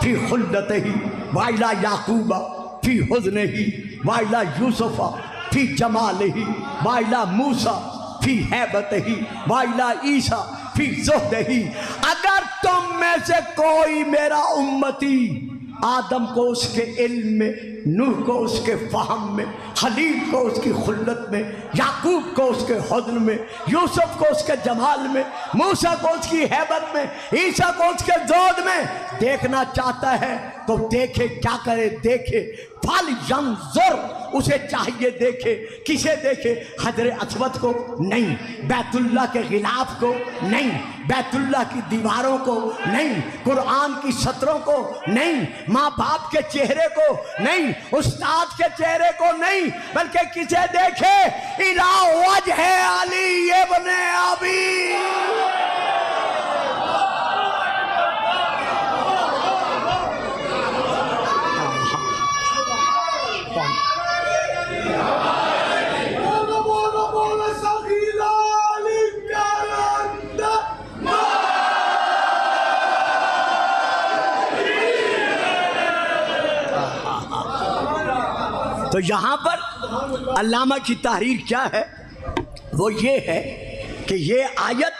[SPEAKER 1] फी खुल्दतिही व इला याकूब फी हुज़्निही व इला यूसुफ फी जमालिही व इला मूसा फी हैबतिही व इला ईसा फी ज़ुहदिही। अगर तुम में से कोई मेरा उम्मती आदम को उसके इल्म में, नूह को उसके फहम में, खलील को उसकी खुल्लत में, याकूब को उसके हुस्न में, यूसुफ को उसके जमाल में, मूसा को उसकी हैबत में, ईसा को उसके जोद में देखना चाहता है तो देखे। क्या करे? देखे। फल यंजुर, उसे चाहिए देखे। किसे देखे? हजर अस्वद को नहीं, बैतुल्लाह के गिलाफ को नहीं, बैतुल्लाह की दीवारों को नहीं, कुरान की सतरों को नहीं, माँ बाप के चेहरे को नहीं, उस्ताद के चेहरे को नहीं, बल्कि किसे देखे? इला वजह अली इब्न अबी। तो यहाँ पर अल्लामा की तहरीर क्या है, वो ये है कि ये आयत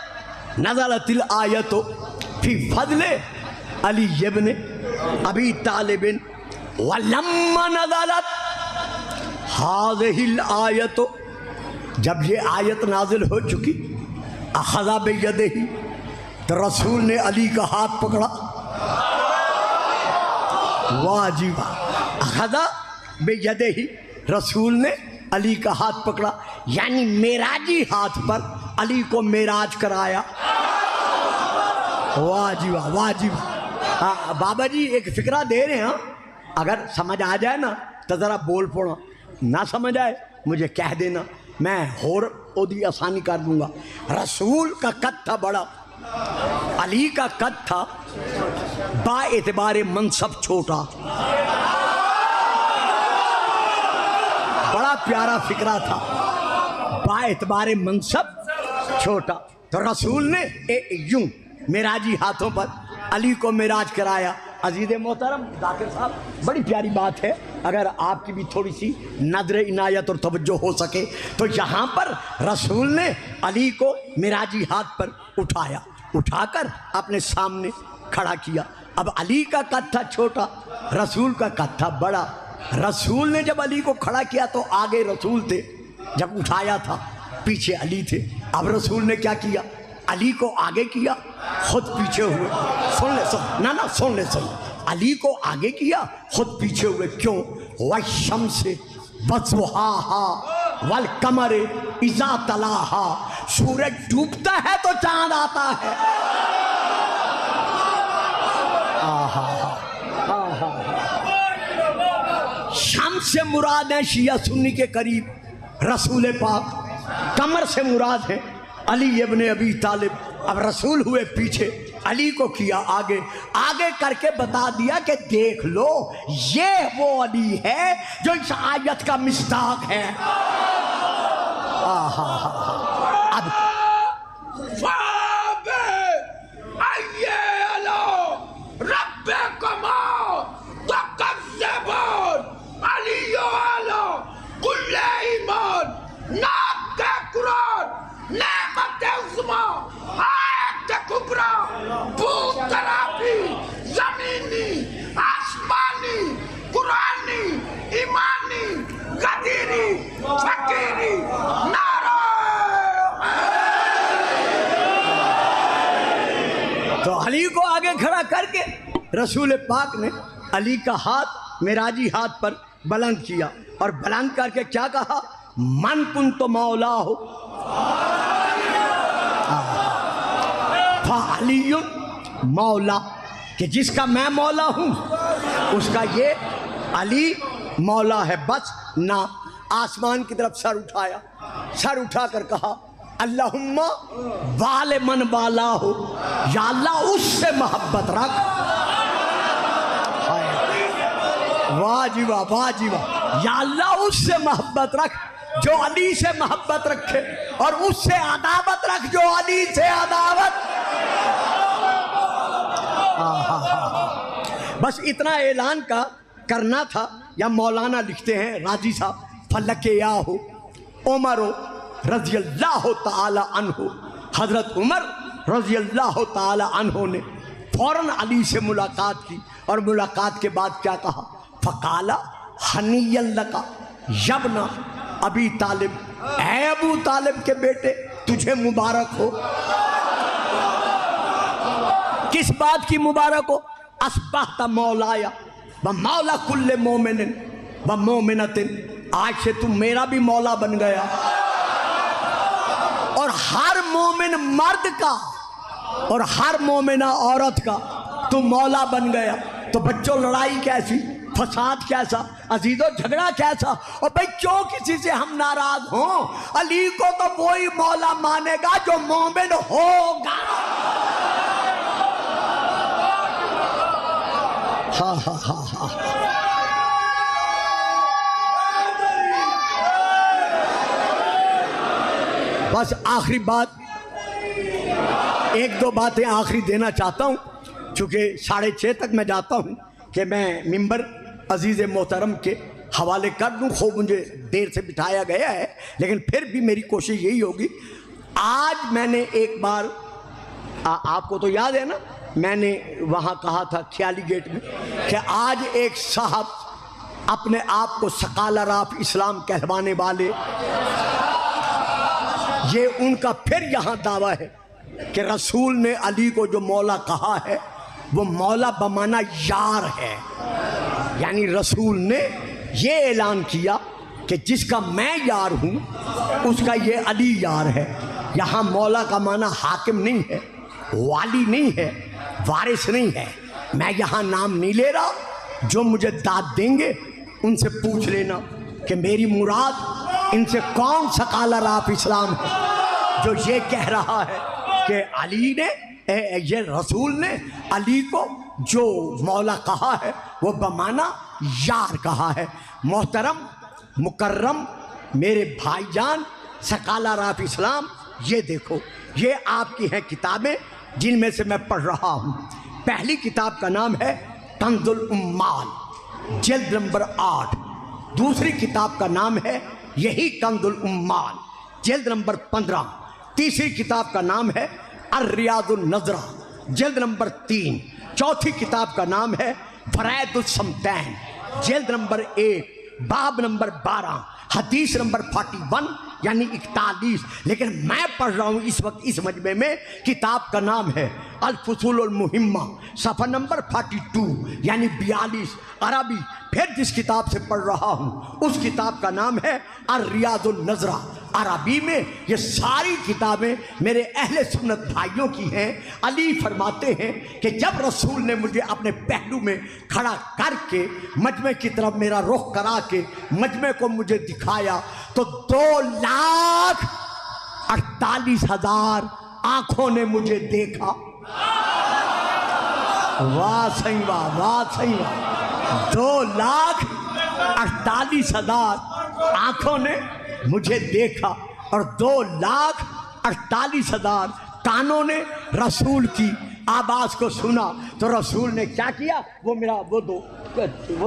[SPEAKER 1] नज़लतिल आयतो फी फज़ले अली इब्न अबी तालिब वलम्मा नज़लत हाज़िहिल आयतो, जब ये आयत नाजिल हो चुकी, अख़ज़ा बियदिही, तो रसूल ने अली का हाथ पकड़ा। वाह जी वाह, अख़ज़ा बियदिही, रसूल ने अली का हाथ पकड़ा, यानी मेराजी हाथ पर अली को मेराज कराया। वाह जी वाह, वाह जी वाह। हाँ बाबा जी एक फिक्रा दे रहे हैं, अगर समझ आ जाए ना तो ज़रा बोल पड़ो, ना समझ आए मुझे कह देना, मैं और ओदी आसानी कर दूंगा। रसूल का कद था बड़ा, अली का कद था बा एतबार मनसब छोटा। बड़ा प्यारा फिक्रा था, बा एतबार मनसब छोटा। तो रसूल ने यूं मेराजी हाथों पर अली को मेराज कराया। अजीज़ मोहतरम जाकिर साहब, बड़ी प्यारी बात है, अगर आपकी भी थोड़ी सी नजर इनायत और तवज्जो हो सके तो यहाँ पर रसूल ने अली को मेराजी हाथ पर उठाया, उठाकर अपने सामने खड़ा किया। अब अली का कद था छोटा, रसूल का कद था बड़ा। रसूल ने जब अली को खड़ा किया तो आगे रसूल थे, जब उठाया था पीछे अली थे। अब रसूल ने क्या किया, अली को आगे किया, खुद पीछे हुए। सुन ले, सुन ना, सुन ले, सुन। अली को आगे किया, खुद पीछे हुए। क्यों? वशम्से बज़ुहाहा वल कमरे इज़ा तलाहा, सूरज डूबता है तो चांद आता है। आहा, आहा। शम्स से मुराद है शिया सुन्नी के करीब रसूल पाक, कमर से मुराद है अली इब्न अबी तालिब। अब रसूल हुए पीछे, अली को किया आगे, आगे करके बता दिया कि देख लो ये वो अली है जो इस आयत का मिस्दाक है। आहा, अब
[SPEAKER 2] जमीनी, आसमानी, कुरानी, ईमानी, गदीरी, फकीरी, नारा।
[SPEAKER 1] तो अली को आगे खड़ा करके रसूल पाक ने अली का हाथ मेराजी हाथ पर बुलंद किया और बुलंद करके क्या कहा, मन कुन तो मौला हो अली मौला, कि जिसका मैं मौला हूँ उसका ये अली मौला है। बस ना, आसमान की तरफ सर उठाया, सर उठाकर कहा अल्लाहुम्मा वाले मन वाला हो, या अल्लाह उससे मोहब्बत रख। वाह जी वाह, वाह जी वाह। या अल्लाह उससे मोहब्बत रख जो अली से मोहब्बत रखे, और उससे अदावत रख जो अली से अदावत। बस इतना ऐलान का करना था। या मौलाना लिखते हैं राजी साहब, फलके या हो उमरो रज़ी अल्लाह ताला अन्हु, हज़रत उमर रज़ी अल्लाह ताला अन्हु ने फौरन अली से मुलाकात की, और मुलाकात के बाद क्या कहा, फ़काला हनीयन लका यब्ना अबी तालिब, ऐ अबू तालिब के बेटे तुझे मुबारक हो। किस बात की मुबारक हो? अस्बहता मौलाया व मौला कुल्ले मोमिनिन व मोमिनतिन, आज से तुम मेरा भी मौला बन गया और हर मोमिन मर्द का और हर मोमिना औरत का तुम मौला बन गया। तो बच्चों लड़ाई कैसी, फसाद कैसा, अजीजों झगड़ा कैसा, और भाई क्यों किसी से हम नाराज हों? अली को तो वही मौला मानेगा जो मोमिन होगा। हाँ हाँ हाँ हाँ। बस आखिरी बात, एक दो बातें आखिरी देना चाहता हूँ, चूँकि 6:30 तक मैं जाता हूँ कि मैं मिंबर अजीज़ मोहतरम के हवाले कर दूं, खूब मुझे देर से बिठाया गया है, लेकिन फिर भी मेरी कोशिश यही होगी। आज मैंने एक बार आपको तो याद है ना, मैंने वहाँ कहा था ख्याली गेट में कि आज एक साहब अपने आप को सकालर ऑफ इस्लाम कहलवाने वाले, ये उनका फिर यहाँ दावा है कि रसूल ने अली को जो मौला कहा है वो मौला बमाना यार है। यानी रसूल ने ये ऐलान किया कि जिसका मैं यार हूँ उसका ये अली यार है। यहाँ मौला का माना हाकिम नहीं है, वाली नहीं है, वारिस नहीं है। मैं यहाँ नाम नहीं ले रहा, जो मुझे दाद देंगे उनसे पूछ लेना कि मेरी मुराद इनसे कौन सकालर ऑफ इस्लाम है जो ये कह रहा है कि अली ने, ये रसूल ने अली को जो मौला कहा है वो बमाना यार कहा है। मोहतरम मुकर्रम मेरे भाईजान सकालर ऑफ इस्लाम, ये देखो, ये आपकी हैं किताबें जिनमें से मैं पढ़ रहा हूँ। पहली किताब का नाम है कंजुल उम्माल, जिल्द नंबर 8। दूसरी किताब का नाम है यही कंजुल उम्माल, जिल्द नंबर 15। तीसरी किताब का नाम है अर्रियादुन नजरा, जिल्द नंबर 3। चौथी किताब का नाम है फरैदुल समतैन, जिल्द नंबर 1, बाब नंबर 12, हदीस नंबर 41 यानी 41। लेकिन मैं पढ़ रहा हूँ इस वक्त इस मजमे में, किताब का नाम है अल फुसूल मुहिम्मा, सफ़ा नंबर 42 यानी 42 अरबी। फिर जिस किताब से पढ़ रहा हूँ उस किताब का नाम है अर्रियादुन नजरा, अरबी में। ये सारी किताबें मेरे अहले सुन्नत भाइयों की हैं। अली फरमाते हैं कि जब रसूल ने मुझे अपने पहलू में खड़ा करके मजमे की तरफ मेरा रुख करा के मजमे को मुझे दिखाया तो 2,48,000 आंखों ने मुझे देखा। वाह सही वाह, वाह सही वाह। 2,48,000 आंखों ने मुझे देखा और 2,48,000 कानों ने रसूल की आवाज़ को सुना। तो रसूल ने क्या किया, वो मेरा वो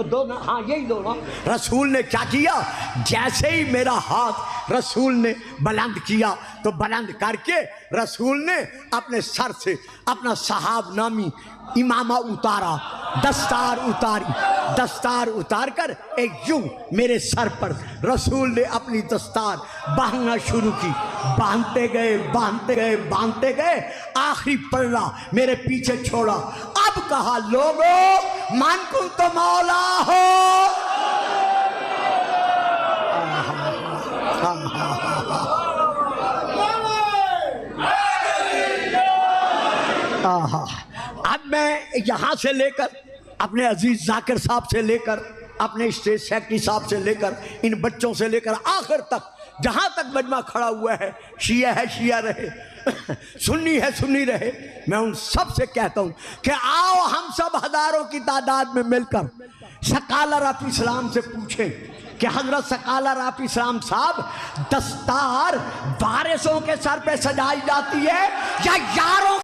[SPEAKER 1] दो ना, हाँ यही दो ना। रसूल ने क्या किया, जैसे ही मेरा हाथ रसूल ने बुलंद किया तो बुलंद करके रसूल ने अपने सर से अपना सहाब नामी इमामा उतारा, दस्तार उतारी, दस्तार उतार कर एक यूं मेरे सर पर रसूल ने अपनी दस्तार बांधना शुरू की। बांधते गए, बांधते गए, बांधते गए, आखिरी पल्ला मेरे पीछे छोड़ा। अब कहा, लोगों मन कुम तो मौला हो। अब मैं यहाँ से लेकर अपने अजीज जाकिर साहब से लेकर अपने स्टेट सेक्रेटरी साहब से लेकर इन बच्चों से लेकर आखिर तक जहाँ तक मजमा खड़ा हुआ है, शिया है शिया रहे, सुन्नी है सुन्नी रहे, मैं उन सब से कहता हूँ कि आओ हम सब हजारों की तादाद में मिलकर सकालर ऑफ इस्लाम से पूछें कि हजरत सकालर ऑफ इस्लाम साहब, दस्तार वारिसों के सर पे सजाई जाती है या यारों